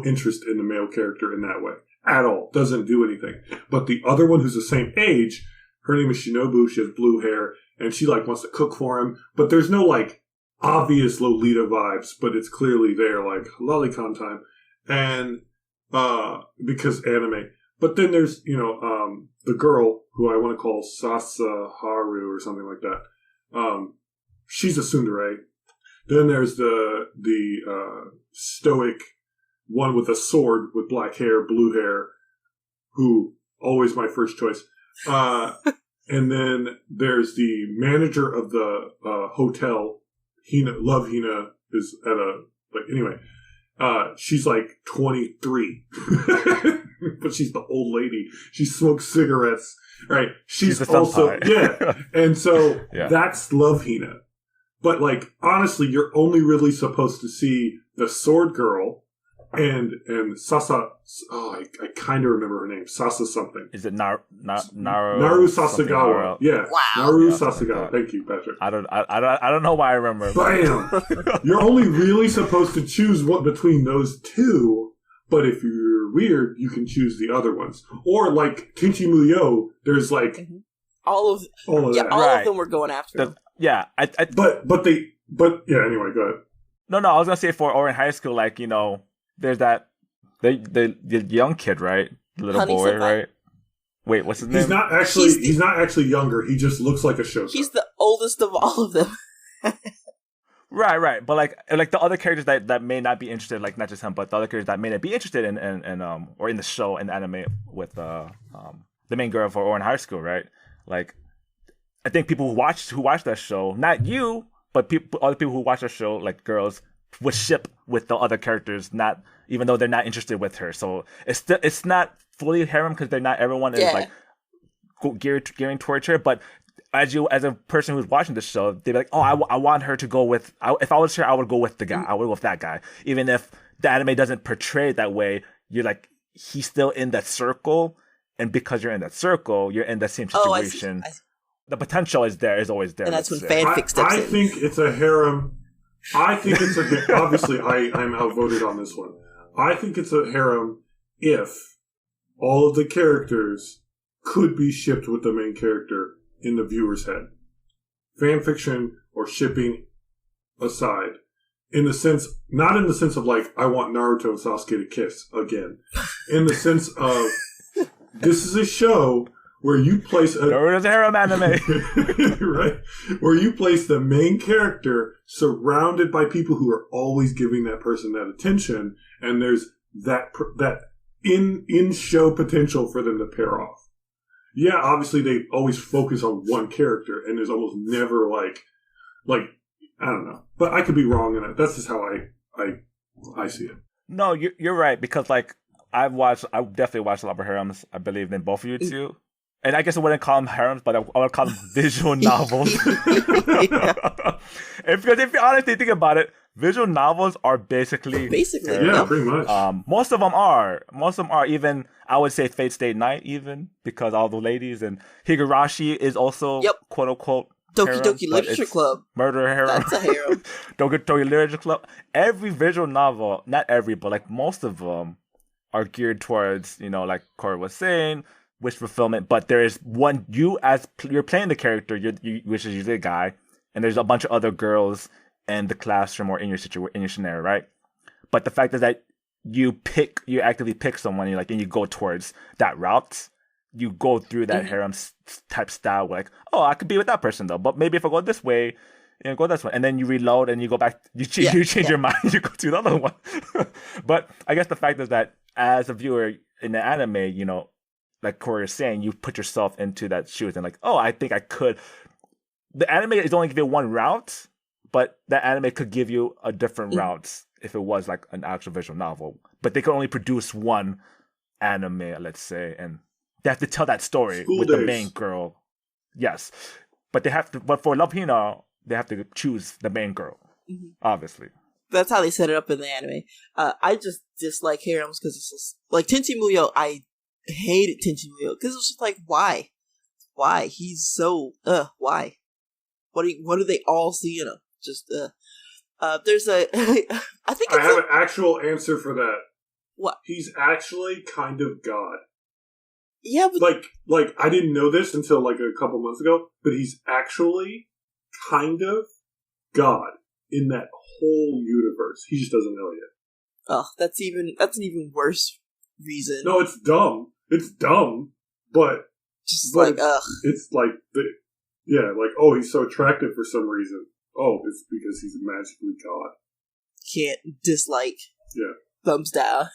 interest in the male character in that way. At all. Doesn't do anything. But the other one who's the same age, her name is Shinobu, she has blue hair, and she, like, wants to cook for him. But there's no, like, obvious Lolita vibes, but it's clearly there, like, lolicon time. And, because anime. But then there's, the girl, who I want to call Sasaharu or something like that. She's a tsundere. Then there's the stoic one with a sword with black hair, blue hair, who always my first choice. And then there's the manager of the hotel. Love Hina is at anyway. She's like 23, but she's the old lady. She smokes cigarettes. Right. She's also, And so that's Love Hina. But, like, honestly, you're only really supposed to see the sword girl and Sasa. Oh, I kind of remember her name. Sasa something. Is it Naru Sasagawa? Yeah. Wow. Naru Sasagawa. Thank you, Patrick. I don't know why I remember. Bam! You're only really supposed to choose one between those two. But if you're weird, you can choose the other ones. Or, like, Tenchi Muyo, there's, like... All of them were going after him. Yeah. But anyway, go ahead. No, I was going to say for Orin High School, like, there's that... The young kid, right? The little Honey boy, Senpai. right? Wait, what's his name? He's not actually younger. He just looks like a showtime. He's the oldest of all of them. Right. But like the other characters that may not be interested, like not just him, but the other characters that may not be interested in or in the show and the anime with the main girl for Orin High School, right? Like, I think people who watch that show, not you, but other people who watch that show, like girls, would ship with the other characters, not even though they're not interested with her. So it's not fully harem because everyone is like gearing towards her, but. As a person who's watching the show, they'd be like, "Oh, I want her to go with. If I was her, I would go with the guy. I would go with that guy." Even if the anime doesn't portray it that way, you're like, he's still in that circle, and because you're in that circle, you're in the same situation. I see. The potential is always there. And that's when fanfic steps in. I think it's a harem. Obviously, I'm outvoted on this one. I think it's a harem if all of the characters could be shipped with the main character in the viewer's head. Fan fiction or shipping aside. Not in the sense of like, I want Naruto and Sasuke to kiss again. In the sense of, this is a show where you place Naruto's a harem anime. Right? Where you place the main character surrounded by people who are always giving that person that attention, and there's that in-show potential for them to pair off. Yeah, obviously they always focus on one character, and there's almost never like I don't know, but I could be wrong in it. That's just how I see it. No, you're right, because like I definitely watched a lot of harems. I believe in both of you too, and I guess I wouldn't call them harems, but I would call them visual novels. Because if you honestly think about it, visual novels are basically pretty much. Most of them are. Even I would say Fate Stay Night, even because all the ladies, and Higurashi is also quote unquote Doki Literature Club. Murder harem. That's a harem. Doki Literature Club. Every visual novel, not every, but like most of them are geared towards, like Cori was saying, wish fulfillment. But there is one, you're playing the character, which is usually a guy, and there's a bunch of other girls in the classroom or in your scenario, right? But the fact is that you actively pick someone, and you go towards that route. You go through that harem type style, like, oh, I could be with that person though, but maybe if I go this way, go this way, and then you reload and you go back. You change your mind. You go to the other one. But I guess the fact is that as a viewer in the anime, like Cori is saying, you put yourself into that shoes and like, oh, I think I could. The anime is only giving you one route, but that anime could give you a different route if it was like an actual visual novel. But they could only produce one anime, let's say, and they have to tell that story with the main girl. Yes. But but for Love Hina, they have to choose the main girl, obviously. That's how they set it up in the anime. I just dislike harems because it's just, like Tenchi Muyo, I hated Tenchi Muyo because it was just like, why? Why? He's so, why? What do they all see in him? Just, there's I think I have an actual answer for that. What? He's actually kind of God. Yeah, but like I didn't know this until like a couple months ago, but he's actually kind of God in that whole universe. He just doesn't know yet. Oh, that's an even worse reason. No, it's dumb. It's dumb, but just like it's like oh, he's so attractive for some reason. Oh, it's because he's magically God. Can't dislike. Yeah. Thumbs down.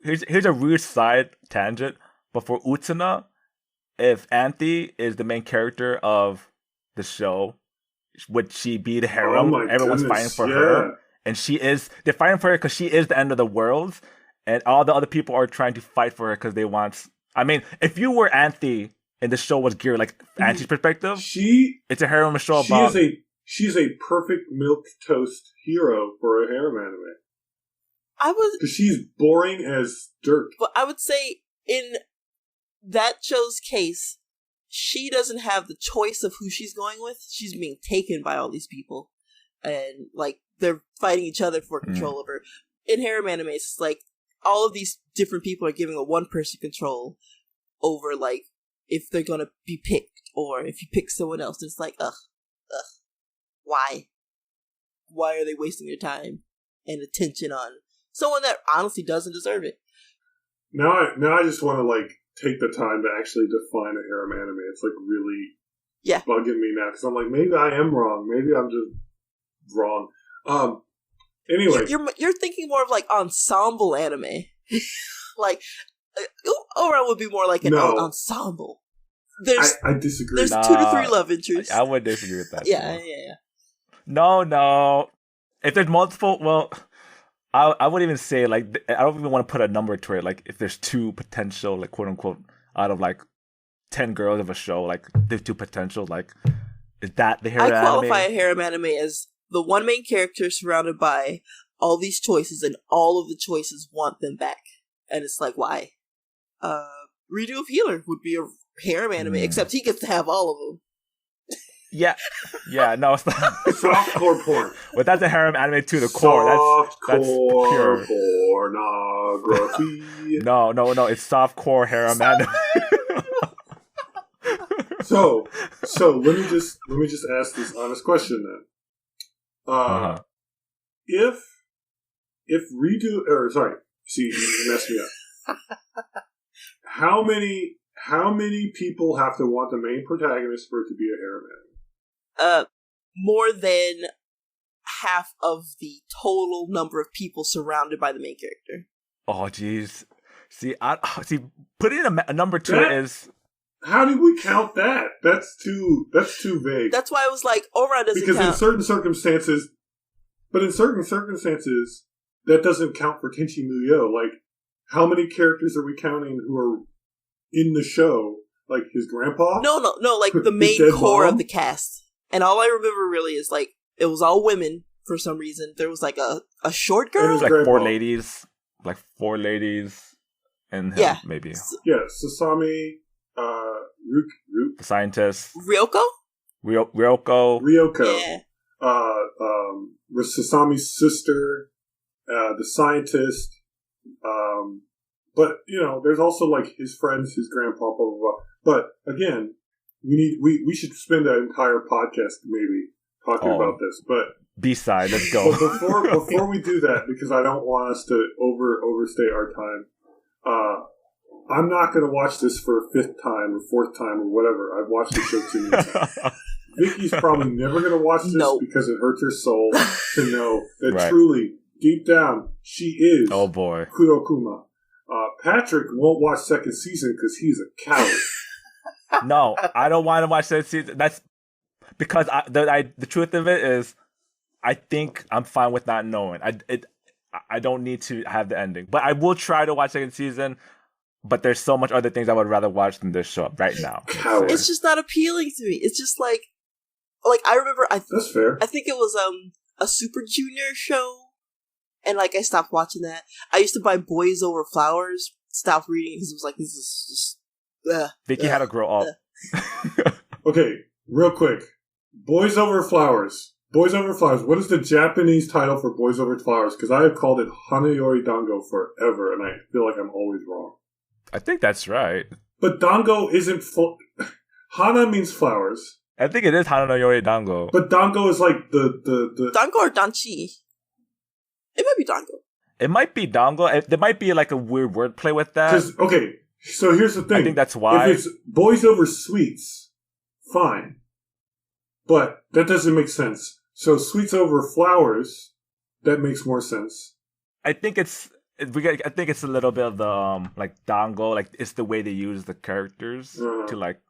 Here's a weird side tangent. But for Utena, if Anthe is the main character of the show, would she be the harem? Everyone's fighting for her. And they're fighting for her because she is the end of the world. And all the other people are trying to fight for her because they want... I mean, if you were Anthe and the show was geared like Anthe's perspective, it's a harem show about... She's a perfect milquetoast hero for a harem anime. Because she's boring as dirt. But I would say in that show's case, she doesn't have the choice of who she's going with. She's being taken by all these people. And, like, they're fighting each other for control of her. In harem animes, it's like, all of these different people are giving a one-person control over, like, if they're gonna be picked, or if you pick someone else. It's like, why? Why are they wasting their time and attention on someone that honestly doesn't deserve it? Now I just want to, like, take the time to actually define a harem anime. It's like really bugging me now because I'm like, maybe I am wrong. Maybe I'm just wrong. Anyway, you're thinking more of like ensemble anime. Like, Ora would be more like an ensemble. I disagree. There's 2 to 3 love interests. I would disagree with that. Yeah. No. If there's multiple, well, I wouldn't even say, like, I don't even want to put a number to it. Like, if there's 2 potential, like, quote unquote, out of like 10 girls of a show, like, there's 2 potential, like, is that the harem anime? I qualify a harem anime as the one main character surrounded by all these choices, and all of the choices want them back. And it's like, why? Redo of Healer would be a harem anime, except he gets to have all of them. Yeah, no, it's not. Softcore porn. But that's a harem anime to the core. That's pure pornography. No, it's softcore harem anime. So let me just ask this honest question then. If you messed me up. How many people have to want the main protagonist for it to be a harem anime? More than half of the total number of people surrounded by the main character. Oh, jeez. See, putting a number to it is... How do we count that? That's too vague. That's why I was like, Ora doesn't count. Because in certain circumstances, that doesn't count for Tenchi Muyo. Like, how many characters are we counting who are in the show? Like, his grandpa? No, like the main core of the cast. And all I remember really is, like, it was all women for some reason. There was, like, a short girl? It was, like, four ladies. Like, 4 ladies. And him, maybe. Yeah, Sasami, the scientist. Ryoko? Ryoko. Yeah. Sasami's sister, the scientist, But there's also like his friends, his grandpa, blah blah blah. But again, we should spend an entire podcast maybe talking about this. But B-side, let's go. But before we do that, because I don't want us to overstay our time. I'm not going to watch this for a fifth time or fourth time or whatever. I've watched the show too many times. Vicky's probably never going to watch this because it hurts her soul to know that truly, deep down, she is Kurokuma. Patrick won't watch second season because he's a coward. No, I don't want to watch second season. That's because the truth of it is, I think I'm fine with not knowing. I don't need to have the ending, but I will try to watch second season. But there's so much other things I would rather watch than this show right now. It's just not appealing to me. It's just like I remember. That's fair. I think it was a Super Junior show, and like I stopped watching that. I used to buy Boys Over Flowers. Stopped reading because it was like this is just. Vicky had to grow up. Okay, real quick. Boys Over Flowers. Boys Over Flowers. What is the Japanese title for Boys Over Flowers? Because I have called it Hanayori Dango forever, and I feel like I'm always wrong. I think that's right. But dango isn't Hana means flowers. I think it is Hanayori Dango. But dango is like the dango or danchi. It might be dango. It might be dango. There might be like a weird wordplay with that. Okay, so here's the thing. I think that's why. If it's boys over sweets, fine. But that doesn't make sense. So sweets over flowers, that makes more sense. I think it's a little bit of the like dango, like it's the way they use the characters to like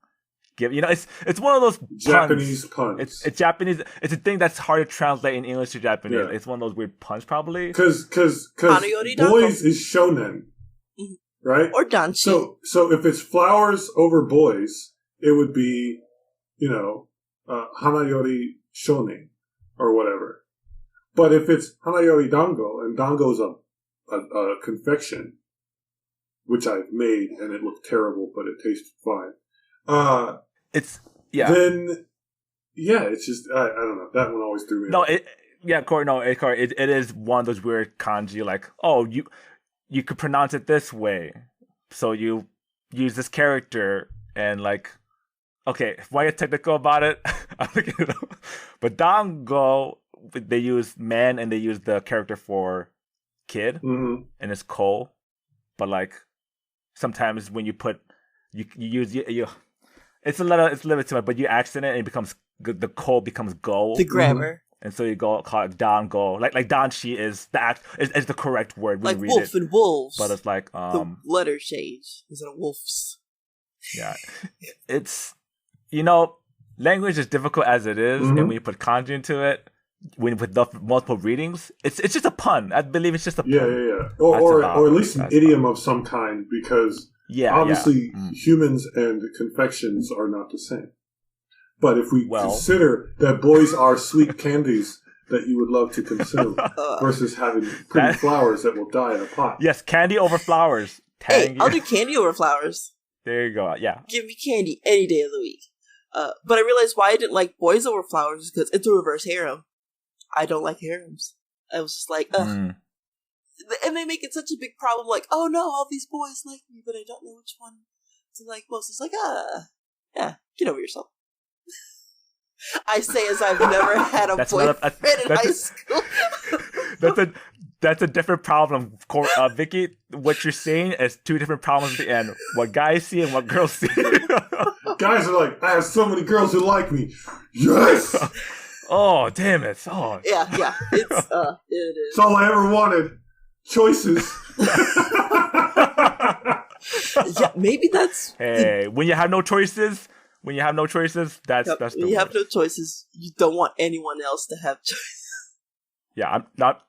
give. It's one of those Japanese puns. It's Japanese. It's a thing that's hard to translate in English to Japanese. Yeah. It's one of those weird puns, probably. Because boys is shonen, right? Or danchi. So if it's flowers over boys, it would be, hanayori shonen or whatever. But if it's hanayori dango, and dango is a confection, which I've made, and it looked terrible, but it tasted fine. Then, it's just I don't know. That one always threw me. Cori, it is one of those weird kanji. Like, you could pronounce it this way, so you use this character, and like, okay, why are you technical about it? I'm looking it up. But dango, they use man, and they use the character for kid, and it's Ko, but like sometimes when you put you use it's a little bit too much, but you accent it and it becomes the Ko becomes go, the grammar, and so you call it dango, like danchi is the correct word when like you read wolf it. And wolves, but it's like the letter change instead of wolves. Yeah, it's language is difficult as it is, and when you put kanji into it. With the multiple readings, it's just a pun. I believe it's just a pun. Yeah. Or at least an idiom of some kind, because obviously humans and confections are not the same. But if we consider that boys are sweet candies that you would love to consume versus having pretty flowers that will die in a pot. Yes, candy over flowers. Hey, I'll do candy over flowers. There you go. Yeah. Give me candy any day of the week. But I realized why I didn't like boys over flowers is because it's a reverse harem. I don't like harems. I was just like, ugh. And they make it such a big problem, like, oh no, all these boys like me, but I don't know which one to like most. It's like, get over yourself. I say as I've never had a boyfriend in high school. That's a different problem, Vicky. What you're saying is two different problems at the end. What guys see and what girls see. Guys are like, I have so many girls who like me. Yes! Oh, damn it. Oh. Yeah. It is. It's all I ever wanted. Choices. Yeah, maybe that's... Hey, when you have no choices, that's the when you have no choices, you don't want anyone else to have choices. Yeah,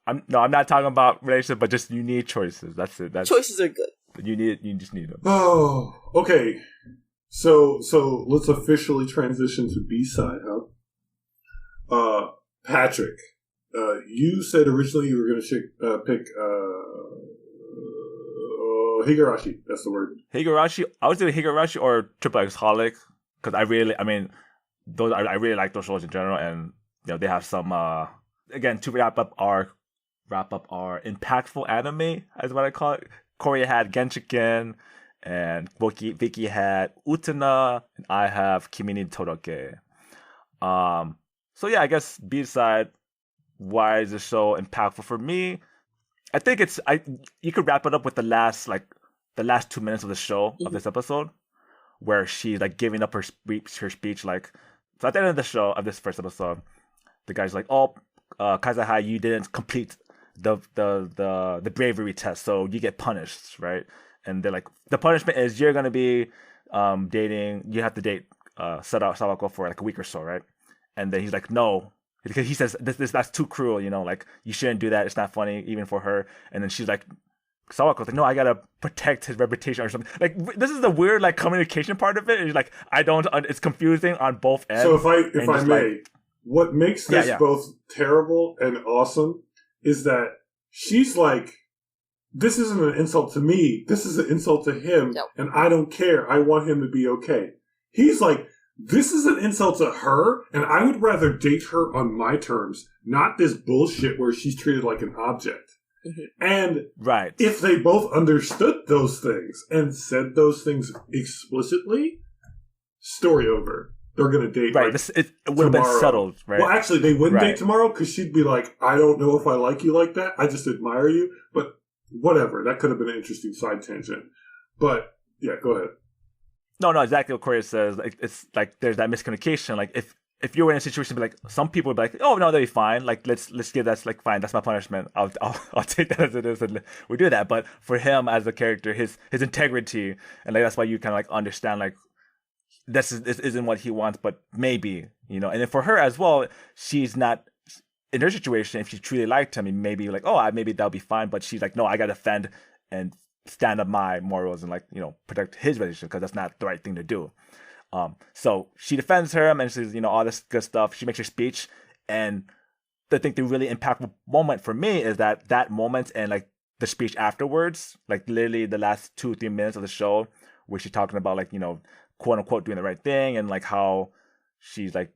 I'm not talking about relationships, but just you need choices. That's it. Choices are good. You just need them. Oh, okay. So let's officially transition to B-side, huh? Patrick, you said originally you were going to pick Higurashi. That's the word. Higurashi. I would say Higurashi or Triple X Holic, because I really like those shows in general, and they have some again to wrap up our impactful anime, is what I call it. Cori had Genshiken, and Vicky had Utena, and I have Kimi ni Todoke. So yeah, I guess B-side, why is the show impactful for me? I think you could wrap it up with the last 2 minutes of the show of this episode, where she's like giving up her speech. Like, so at the end of the show of this first episode, the guy's like, "Oh, Kazahaya, you didn't complete the bravery test, so you get punished, right?" And they're like, the punishment is you're gonna be dating. You have to date Sawako for like a week or so, right? And then he's like, no, because he says that's too cruel, like you shouldn't do that. It's not funny even for her. And then she's like, Sawako's like, no, I gotta protect his reputation or something. Like, this is the weird like communication part of it. It's like it's confusing on both ends. So if I may, what makes this both terrible and awesome is that she's like, this isn't an insult to me. This is an insult to him, and I don't care. I want him to be okay. He's like, this is an insult to her, and I would rather date her on my terms, not this bullshit where she's treated like an object. And if they both understood those things and said those things explicitly, story over. They're going to date it would have been settled, right? Well, actually, they wouldn't date tomorrow because she'd be like, I don't know if I like you like that. I just admire you. But whatever. That could have been an interesting side tangent. But, yeah, go ahead. No, exactly what Corey says. Like, it's like there's that miscommunication. Like, if you were in a situation, be like, some people would be like, oh no, they'll be fine. Like, let's give that's like fine. That's my punishment. I'll take that as it is, and we do that. But for him as a character, his integrity, and like that's why you kind of like understand like this isn't what he wants, but maybe, and then for her as well, she's not in her situation. If she truly liked him, maybe like, maybe that'll be fine. But she's like, no, I gotta defend and stand up my morals and like protect his relationship because that's not the right thing to do. So she defends him and says, all this good stuff. She makes her speech, and I think the really impactful moment for me is that moment and like the speech afterwards, like literally the last 2-3 minutes of the show where she's talking about like quote unquote doing the right thing and like how she's like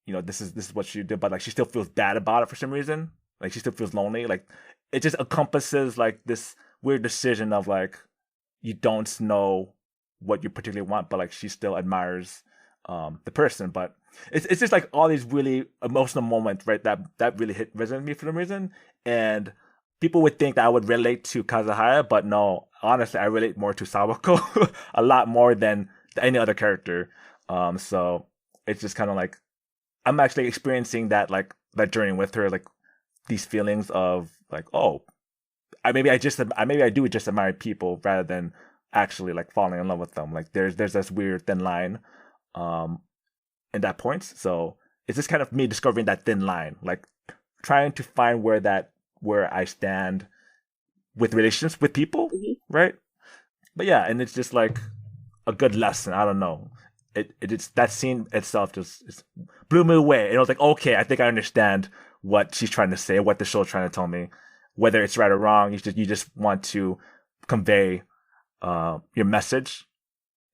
this is what she did, but like she still feels bad about it for some reason. Like she still feels lonely. Like it just encompasses like this weird decision of like you don't know what you particularly want, but like she still admires the person. But it's just like all these really emotional moments, right? That really resonate with me for some reason. And people would think that I would relate to Kazahaya, but no, honestly, I relate more to Sawako a lot more than any other character. So it's just kind of like I'm actually experiencing that like that journey with her, like these feelings of like, I do just admire people rather than actually like falling in love with them. Like there's this weird thin line in that point. So it's just kind of me discovering that thin line, like trying to find where I stand with relationships with people, right? But yeah, and it's just like a good lesson. I don't know. It's that scene itself just blew me away. And I was like, okay, I think I understand what she's trying to say, what the show's trying to tell me. Whether it's right or wrong, you just want to convey your message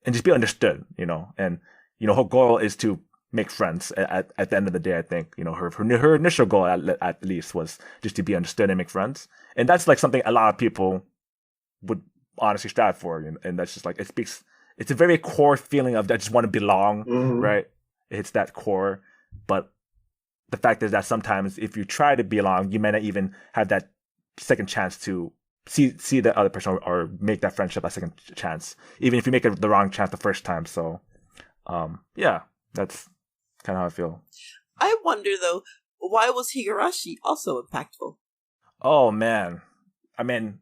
and just be understood, and her goal is to make friends at the end of the day. I think her initial goal at least was just to be understood and make friends, and that's like something a lot of people would honestly strive for, and that's just like it's a very core feeling of I just want to belong, right? It's that core, but the fact is that sometimes if you try to belong, you may not even have that second chance to see the other person or make that friendship a second chance, even if you make it the wrong chance the first time. So, yeah, that's kind of how I feel. I wonder though, why was Higurashi also impactful? Oh man, I mean,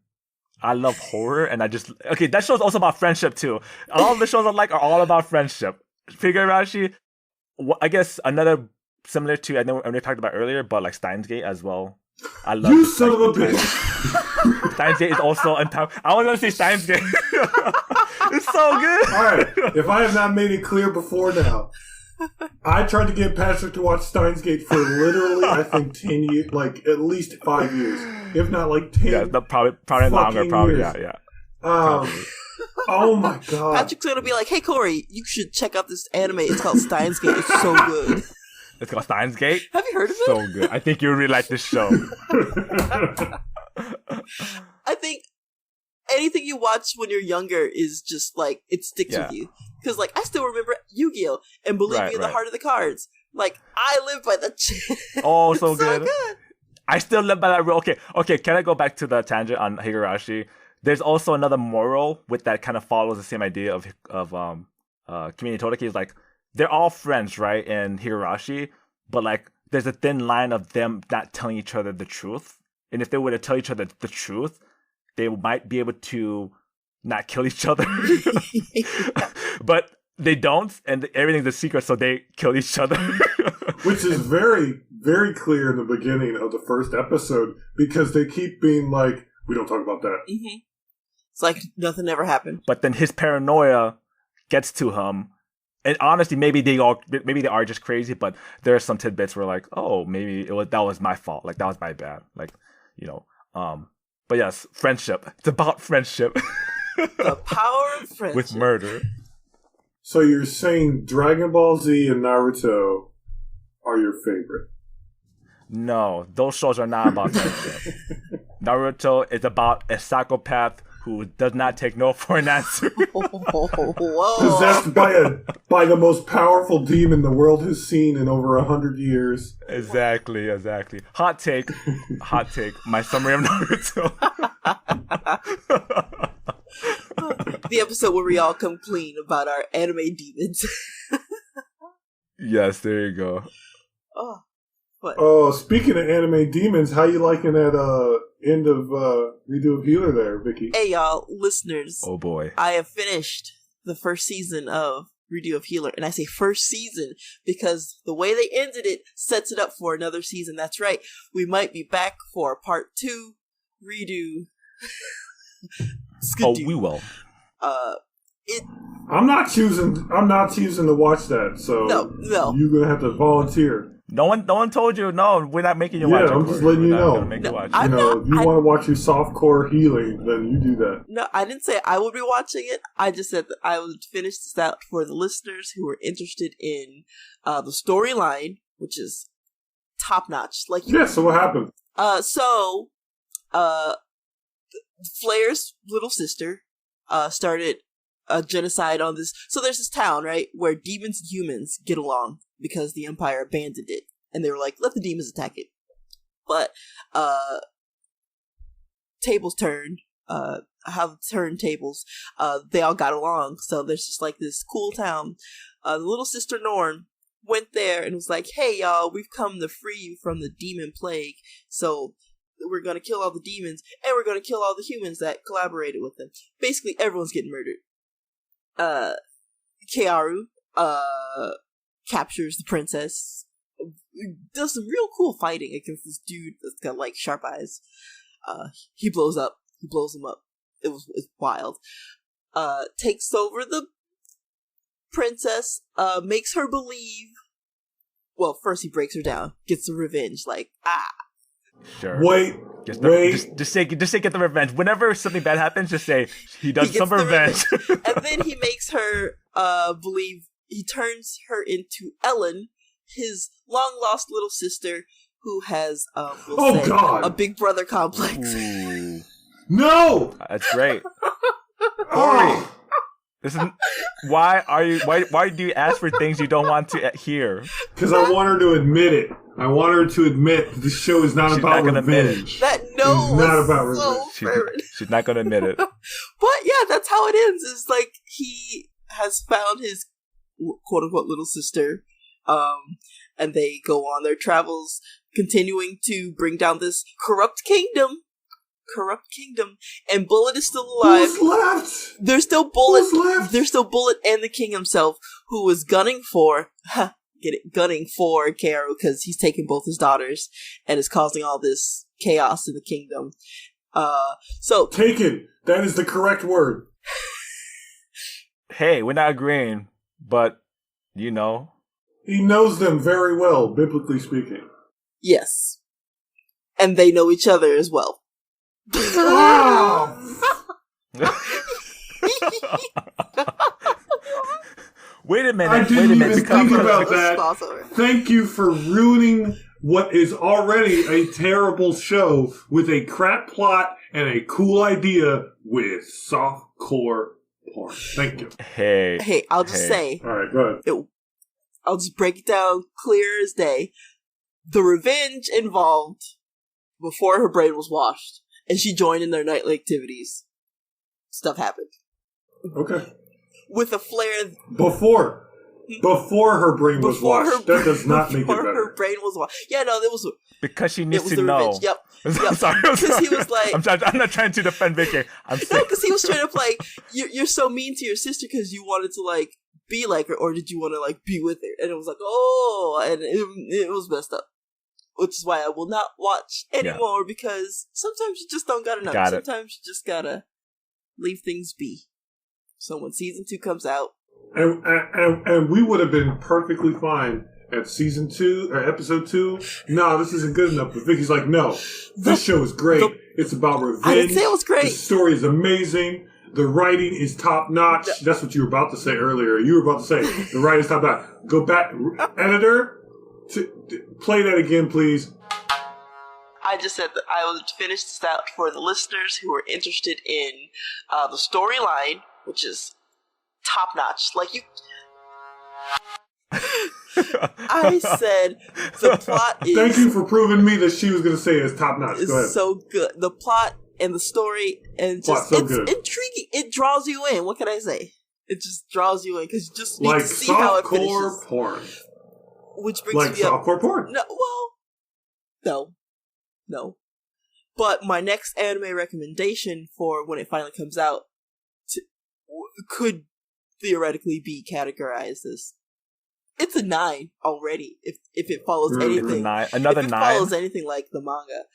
I love horror, and that show's also about friendship too. All of the shows I like are all about friendship. Higurashi, I guess another similar to I know we talked about earlier, but like Steins Gate as well. I love you son of a bitch. Steins Gate is also empowering. I was gonna say Steins Gate. It's so good. All right, if I have not made it clear before now, I tried to get Patrick to watch Steins Gate for literally, I think 10 years, like at least 5 years, if not like 10. Yeah, probably longer. Probably years. Yeah. Oh my god. Patrick's gonna be like, "Hey Cori, you should check out this anime. It's called Steins Gate. It's so good." It's called Steins Gate? Have you heard of it? So good. I think you really like this show. I think anything you watch when you're younger is just like it sticks with you. Because like I still remember Yu-Gi-Oh! And believe me, in the heart of the cards. Like I live by that shit. Oh, so good. I still live by that rule. Okay. Can I go back to the tangent on Higurashi? There's also another moral with that kind of follows the same idea of Kimi and Todoke. Is like they're all friends, right? In Higurashi, but like there's a thin line of them not telling each other the truth. And if they were to tell each other the truth, they might be able to not kill each other. But they don't, and everything's a secret, so they kill each other. Which is very, very clear in the beginning of the first episode, because they keep being like, we don't talk about that. Mm-hmm. It's like nothing ever happened. But then his paranoia gets to him. And honestly, maybe they are just crazy, but there are some tidbits where like, oh, maybe that was my fault. Like that was my bad. Like, but yes, friendship. It's about friendship. The power of friendship. With murder. So you're saying Dragon Ball Z and Naruto are your favorite? No, those shows are not about friendship. Naruto is about a psychopath who does not take no for an answer. Possessed by the most powerful demon the world has seen in over 100 years. Exactly. Hot take. My summary of Naruto. The episode where we all come clean about our anime demons. Yes, there you go. Oh, what? Oh, speaking of anime demons, how you liking that end of Redo of Healer there, Vicky? Hey, y'all, listeners. Oh, boy. I have finished the first season of Redo of Healer. And I say first season because the way they ended it sets it up for another season. That's right. We might be back for part 2 redo. Oh, we will. I'm not choosing to watch that, so no. You're gonna have to volunteer. No one told you. No, we're not making you watch. Yeah, I'm just letting you know. You watch. You want to watch your softcore healing, then you do that. No, I didn't say I would be watching it. I just said that I would finish this out for the listeners who are interested in the storyline, which is top notch. So what happened? Flair's little sister started a genocide on this. So there's this town, right, where demons and humans get along because the Empire abandoned it. And they were like, let the demons attack it. But tables turned. How the turntables, they all got along. So there's just like this cool town. The little sister Norn went there and was like, hey y'all, we've come to free you from the demon plague. So we're going to kill all the demons, and we're going to kill all the humans that collaborated with them. Basically, everyone's getting murdered. Kearu captures the princess, does some real cool fighting against this dude that's got like sharp eyes. He blows him up. It's wild. Takes over the princess, makes her believe. Well, first he breaks her down, gets the revenge. Sure. Wait. Just say get the revenge. Whenever something bad happens, just say he does some revenge. And then he makes her believe. He turns her into Ellen, his long lost little sister, who has a big brother complex. Ooh. No, that's great. Cori, this is why do you ask for things you don't want to hear? Because I want her to admit it. I want her to admit that the show is not about revenge. That no, it's not about revenge. She's not going to admit it. But yeah, that's how it ends. It's like he has found his quote unquote little sister, and they go on their travels, continuing to bring down this corrupt kingdom. And Bullet is still alive. Who's left? There's still Bullet. Who's left? There's still Bullet and the king himself, who was gunning for Kearu because he's taking both his daughters and is causing all this chaos in the kingdom. So taken. That is the correct word. Hey, we're not agreeing, but he knows them very well, biblically speaking. Yes, and they know each other as well. Wait a minute. I didn't even think about that. Thank you for ruining what is already a terrible show with a crap plot and a cool idea with softcore porn. Thank you. Hey, I'll just say. All right, go ahead. I'll just break it down clear as day. The revenge involved before her brain was washed, and she joined in their nightly activities. Stuff happened. Okay. With a flare. Before her brain was washed. That does not make it better. Before her brain was washed. Yeah, no, it was... Because she needs to know. Revenge. Yep. I'm sorry. Because he was like... I'm not trying to defend Vicky. No, because he was straight up like, you're so mean to your sister because you wanted to, like, be like her, or did you want to, like, be with her? And it was like, oh, and it was messed up. Which is why I will not watch anymore, because sometimes you just don't gotta know. Sometimes you just gotta leave things be. So when season 2 comes out... And we would have been perfectly fine at season 2 or episode 2. No, this isn't good enough. But Vicky's like, no, this show is great. It's about revenge. I didn't say it was great. The story is amazing. The writing is top notch. That's what you were about to say earlier. You were about to say the writing is top notch. Go back, editor, play that again, please. I just said that I would finish this out for the listeners who are interested in the storyline, which is top notch. Like you, I said the plot is... Thank you for proving me that she was going to say it's top notch. Go ahead. So good. The plot and the story and just it's intriguing. It draws you in. What can I say? It just draws you in because you just need to see how it finishes. Like softcore porn. Which brings me up. Softcore porn. No. But my next anime recommendation for when it finally comes out could theoretically be categorized as it's a 9 already if it follows anything. Another 9. Follows anything like the manga,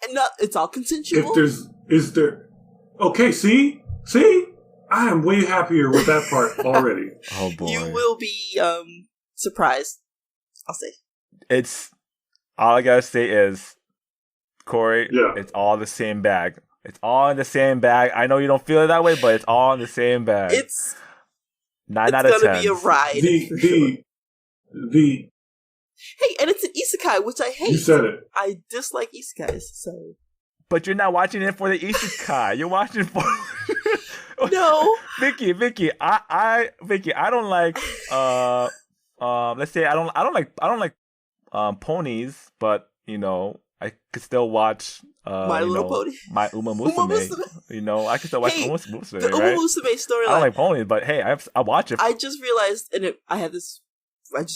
and it's all consensual. Is there? Okay, see, I am way happier with that part already. Oh boy, you will be surprised. I'll say it's all I gotta say is, Cori. Yeah. It's all the same bag. It's all in the same bag. I know you don't feel it that way, but it's all in the same bag. It's 9 out of 10. It's gonna be a ride. Hey, and it's an isekai, which I hate. You said it. I dislike isekais, so. But you're not watching it for the isekai. You're watching it for. No, Vicky, Vicky, I don't like. Let's say I don't like ponies, but you know. I could still watch My Little Pony. My Uma Musume. You know, I could still watch Uma Musume, the right? Uma Musume storyline. I don't like ponies, but hey, I watch it. I just realized, and I just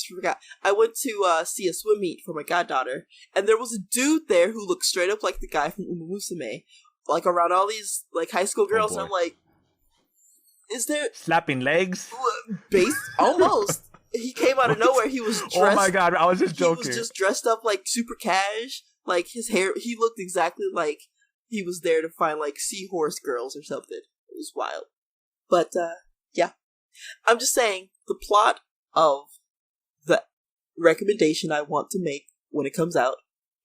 forgot. I went to see a swim meet for my goddaughter, and there was a dude there who looked straight up like the guy from Uma Musume, like around all these like high school girls. And I'm like, is there slapping legs? Almost. He came out of nowhere. He was dressed. Oh my god! I was just joking. He was just dressed up like super cash. Like, his hair, he looked exactly like he was there to find, like, seahorse girls or something. It was wild. But, yeah. I'm just saying, the plot of the recommendation I want to make when it comes out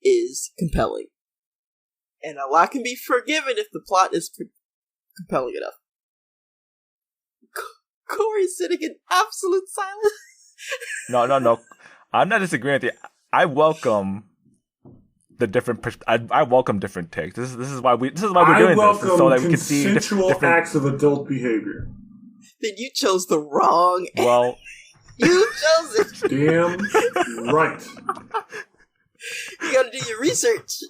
is compelling. And a lot can be forgiven if the plot is compelling enough. Cori's sitting in absolute silence. No. I'm not disagreeing with you. I welcome... the different I welcome different takes. This is why we're doing this, so that we can see consensual acts of adult behavior. Then you chose the wrong. Well, you chose it. Damn right. You got to do your research.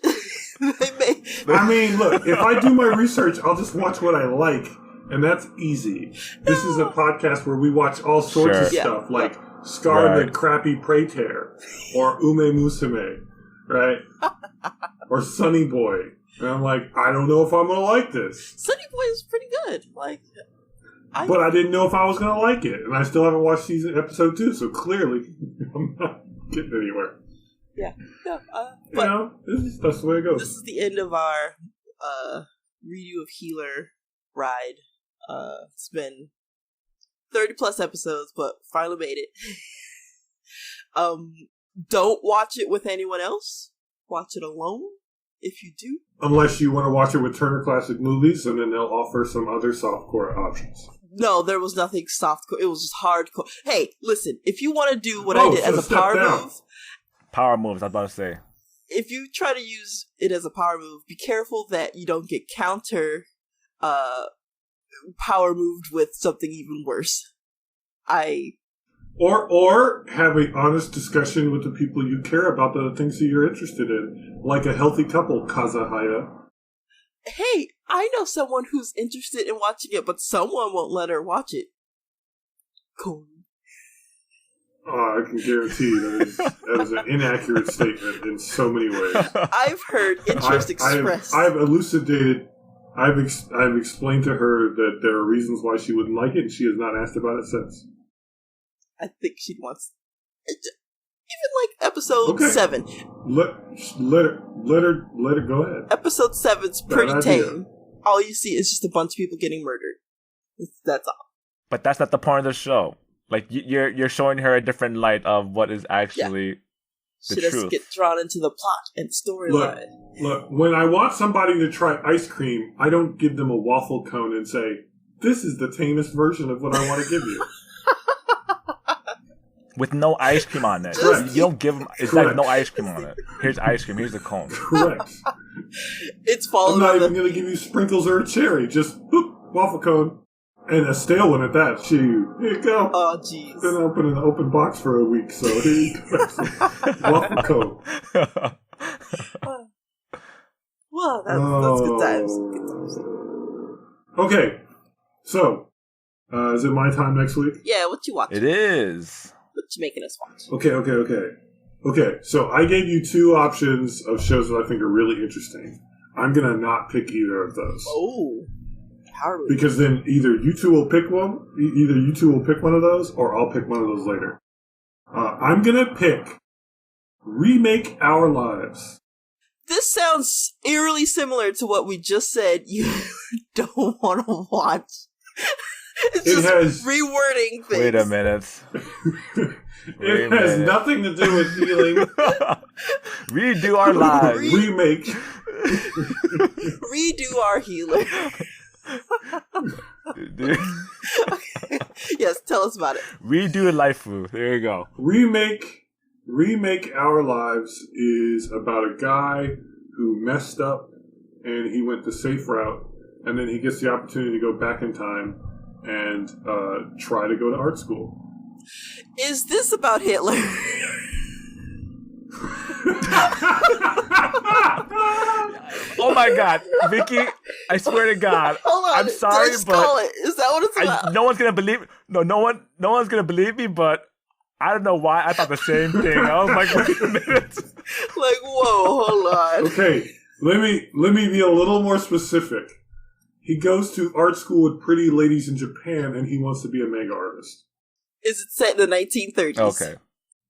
I mean, look, if I do my research, I'll just watch what I like, and that's easy. This is a podcast where we watch all sorts of stuff, like Scar the Crappy Praetor or Ume Musume. Right? Or Sunny Boy. And I'm like, I don't know if I'm going to like this. Sunny Boy is pretty good. But I didn't know if I was going to like it. And I still haven't watched episode 2, so clearly I'm not getting anywhere. Yeah. No, that's the way it goes. This is the end of our redo of Healer ride. It's been 30 plus episodes, but finally made it. Don't watch it with anyone else. Watch it alone, if you do. Unless you want to watch it with Turner Classic Movies, and then they'll offer some other softcore options. No, there was nothing softcore. It was just hardcore. Hey, listen, if you want to do what I did as a power move, Power moves, I was about to say. If you try to use it as a power move, be careful that you don't get counter power moved with something even worse. Or have an honest discussion with the people you care about, the things that you're interested in. Like a healthy couple, Kazahaya. Hey, I know someone who's interested in watching it, but someone won't let her watch it. Cori. Oh, I can guarantee that is an inaccurate statement in so many ways. I've heard interest expressed. I've elucidated. I've explained to her that there are reasons why she wouldn't like it, and she has not asked about it since. I think she wants, even like episode 7. Let her go ahead. Episode 7's pretty tame. All you see is just a bunch of people getting murdered. That's all. But that's not the point of the show. Like you're showing her a different light of what is actually the truth. She doesn't get drawn into the plot and storyline. Look, when I want somebody to try ice cream, I don't give them a waffle cone and say, "This is the tamest version of what I want to give you." With no ice cream on it. You don't give them... It's like no ice cream on it. Here's ice cream. Here's the cone. Correct. It's falling. I'm not even going to give you sprinkles or a cherry. Just waffle cone. And a stale one at that. Here you go. Oh, jeez. Been open in an open box for a week, so here you go. Waffle cone. Well, that's good times. Okay. So, is it my time next week? Yeah, what you watching? It is. What you making us watch? Okay, so I gave you 2 options of shows that I think are really interesting. I'm going to not pick either of those. Oh. Because then either you two will pick one of those, or I'll pick one of those later. I'm going to pick Remake Our Lives. This sounds eerily similar to what we just said you don't want to watch. It has rewording things. Wait a minute. It has nothing to do with healing. Redo our lives. Remake. Redo our healer. Okay. Yes, tell us about it. Redo Lifeu. There you go. Remake Our Lives is about a guy who messed up and he went the safe route, and then he gets the opportunity to go back in time and try to go to art school. Is this about Hitler? Oh my God, Vicky! I swear to God, hold on, I'm sorry, but is that what it's about? No one's gonna believe. No one's gonna believe me. But I don't know why I thought the same thing. I was like, wait a minute. Like, whoa, hold on. Okay, let me be a little more specific. He goes to art school with pretty ladies in Japan, and he wants to be a manga artist. Is it set in the 1930s? Okay.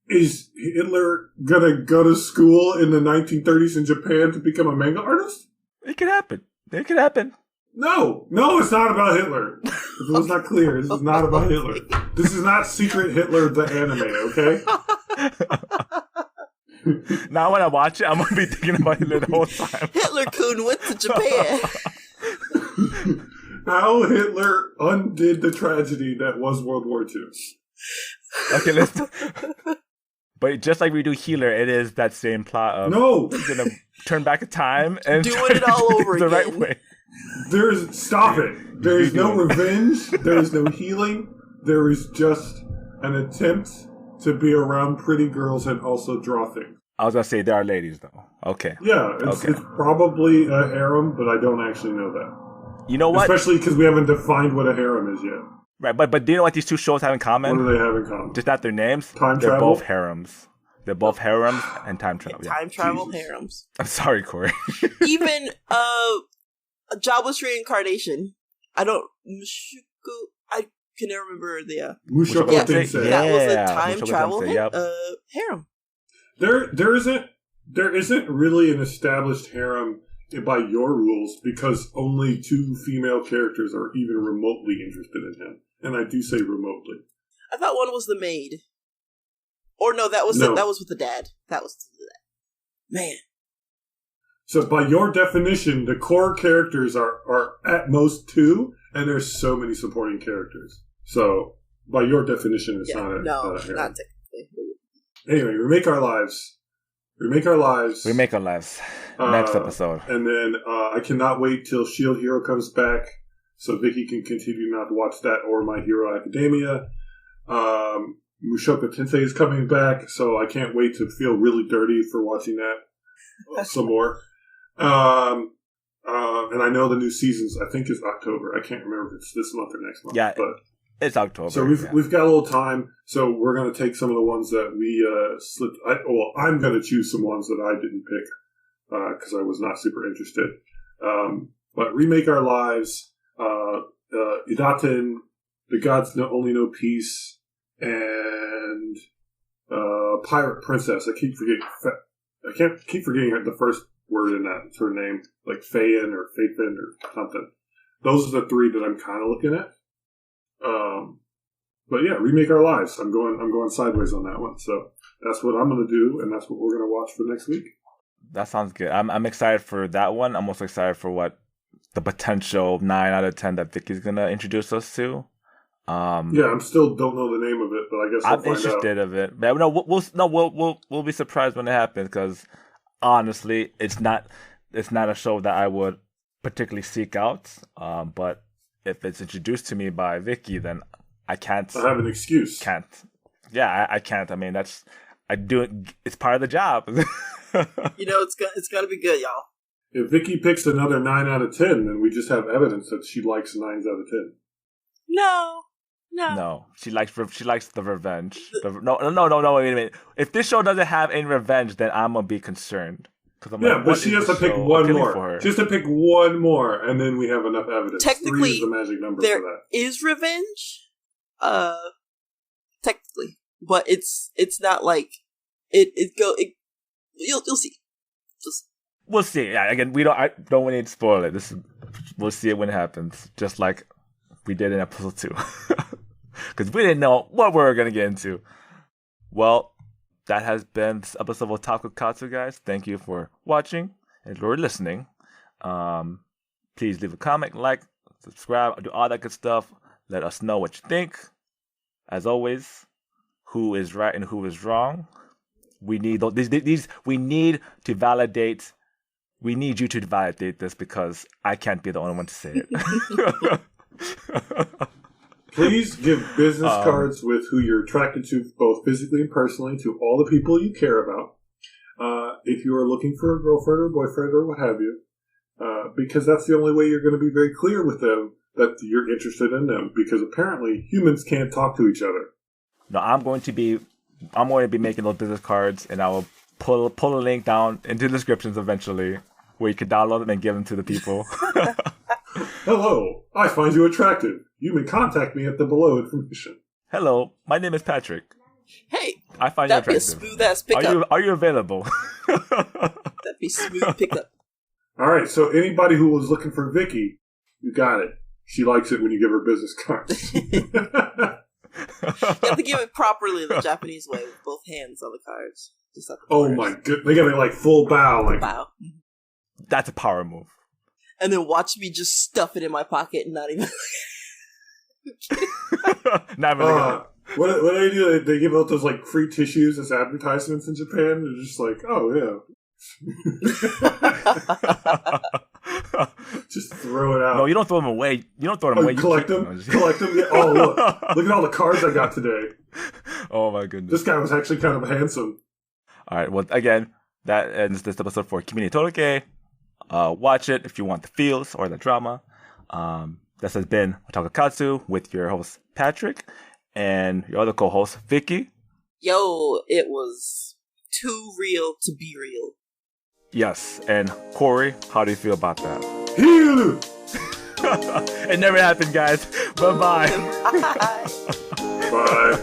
Is Hitler gonna go to school in the 1930s in Japan to become a manga artist? It could happen. It could happen. No, it's not about Hitler. If it was not clear, this is not about Hitler. This is not Secret Hitler the anime, okay? Now when I watch it, I'm gonna be thinking about Hitler the whole time. Hitler-kun went to Japan. How Hitler undid the tragedy that was World War II. Okay, let's... But just like we do Healer, it is that same plot of... No! He's gonna turn back in time and doing it all over the again. right way. Stop it! There is no revenge, there is no healing, there is just an attempt to be around pretty girls and also draw things. I was gonna say there are ladies, though. Okay. Yeah, it's probably a harem, but I don't actually know that. You know what? Especially because we haven't defined what a harem is yet. Right, but do you know what these 2 shows have in common? What do they have in common? Just not their names. Time They're travel? both harems. They're both harems and time travel. Time travel harems. I'm sorry, Cori. Even a jobless reincarnation. I can never remember the Mushoku Tensei. That was a time Mushoku travel Tensei, harem. There isn't really an established harem by your rules because only 2 female characters are even remotely interested in him, and I do say remotely. I thought one was the maid, or no, that was with the dad. That was the dad. Man. So by your definition, the core characters are at most 2, and there's so many supporting characters. So by your definition, it's not a harem. Not technically. Anyway, Remake Our Lives. Remake Our Lives. Remake Our Lives. Next episode. And then I cannot wait till Shield Hero comes back so Vicky can continue not to watch that or My Hero Academia. Mushoku Tensei is coming back, so I can't wait to feel really dirty for watching that some more. And I know the new seasons, I think, is October. I can't remember if it's this month or next month. Yeah, but it's October. So we've got a little time. So we're going to take some of the ones that we slipped. I'm going to choose some ones that I didn't pick because I was not super interested. But Remake Our Lives, Idaten, The Gods Only Know Peace, and Pirate Princess. I keep forgetting the first word in that. It's her name, like Fayin or Faithin or something. Those are the three that I'm kind of looking at. But yeah, Remake Our Lives. I'm going sideways on that one. So that's what I'm going to do, and that's what we're going to watch for next week. That sounds good. I'm excited for that one. I'm also excited for what the potential 9 out of 10 that Vicky's going to introduce us to. Yeah, I'm still don't know the name of it, but I guess I'm interested of it. But no, we'll be surprised when it happens because honestly, it's not a show that I would particularly seek out. But if it's introduced to me by Vicky, then I can't. I have an excuse. Can't. Yeah, I can't. I mean, I do it. It's part of the job. It's got to be good, y'all. If Vicky picks another 9 out of 10, then we just have evidence that she likes 9s out of 10. No, she likes the revenge. No. Wait a minute. If this show doesn't have any revenge, then I'm gonna be concerned. But she has to pick one more. She has to pick one more, and then we have enough evidence. Technically, 3 is the magic number there for that. is revenge. Technically, but it's not like you'll see. We'll see. Yeah, again, I don't want to spoil it. We'll see it when it happens. Just like we did in episode 2. Because we didn't know what we were going to get into. Well, that has been this episode of Taku Katsu, guys. Thank you for watching and for listening. Please leave a comment, like, subscribe, do all that good stuff. Let us know what you think. As always, who is right and who is wrong. We need these. We need to validate. We need you to validate this because I can't be the only one to say it. Please give business cards with who you're attracted to, both physically and personally, to all the people you care about. If you are looking for a girlfriend or boyfriend or what have you, because that's the only way you're going to be very clear with them that you're interested in them. Because apparently humans can't talk to each other. No, I'm going to be making those business cards, and I will pull a link down into the descriptions eventually, where you can download them and give them to the people. Hello, I find you attractive. You may contact me at the below information. Hello, my name is Patrick. Hey, I find you attractive. That'd be a smooth ass pickup. Are you available? That'd be smooth pickup. All right, so anybody who was looking for Vicky, you got it. She likes it when you give her business cards. You have to give it properly the Japanese way with both hands on the cards. My goodness, they got it like full bow. Like bow. That's a power move. And then watch me just stuff it in my pocket and not even. Not really. What do they do? They give out those like free tissues as advertisements in Japan. They're just like, oh yeah. Just throw it out. No, you don't throw them away. You don't throw them away. Collect them. Collect them. Yeah. Oh, look at all the cards I got today. Oh my goodness. This guy was actually kind of handsome. All right. Well, again, that ends this episode for Kimi ni Todoke. Watch it if you want the feels or the drama. This has been Taku Katsu with your host Patrick and your other co-host Vicky. Yo, it was too real to be real. Yes, and Cori, how do you feel about that? Heal! It never happened, guys. Bye-bye. Bye. Bye.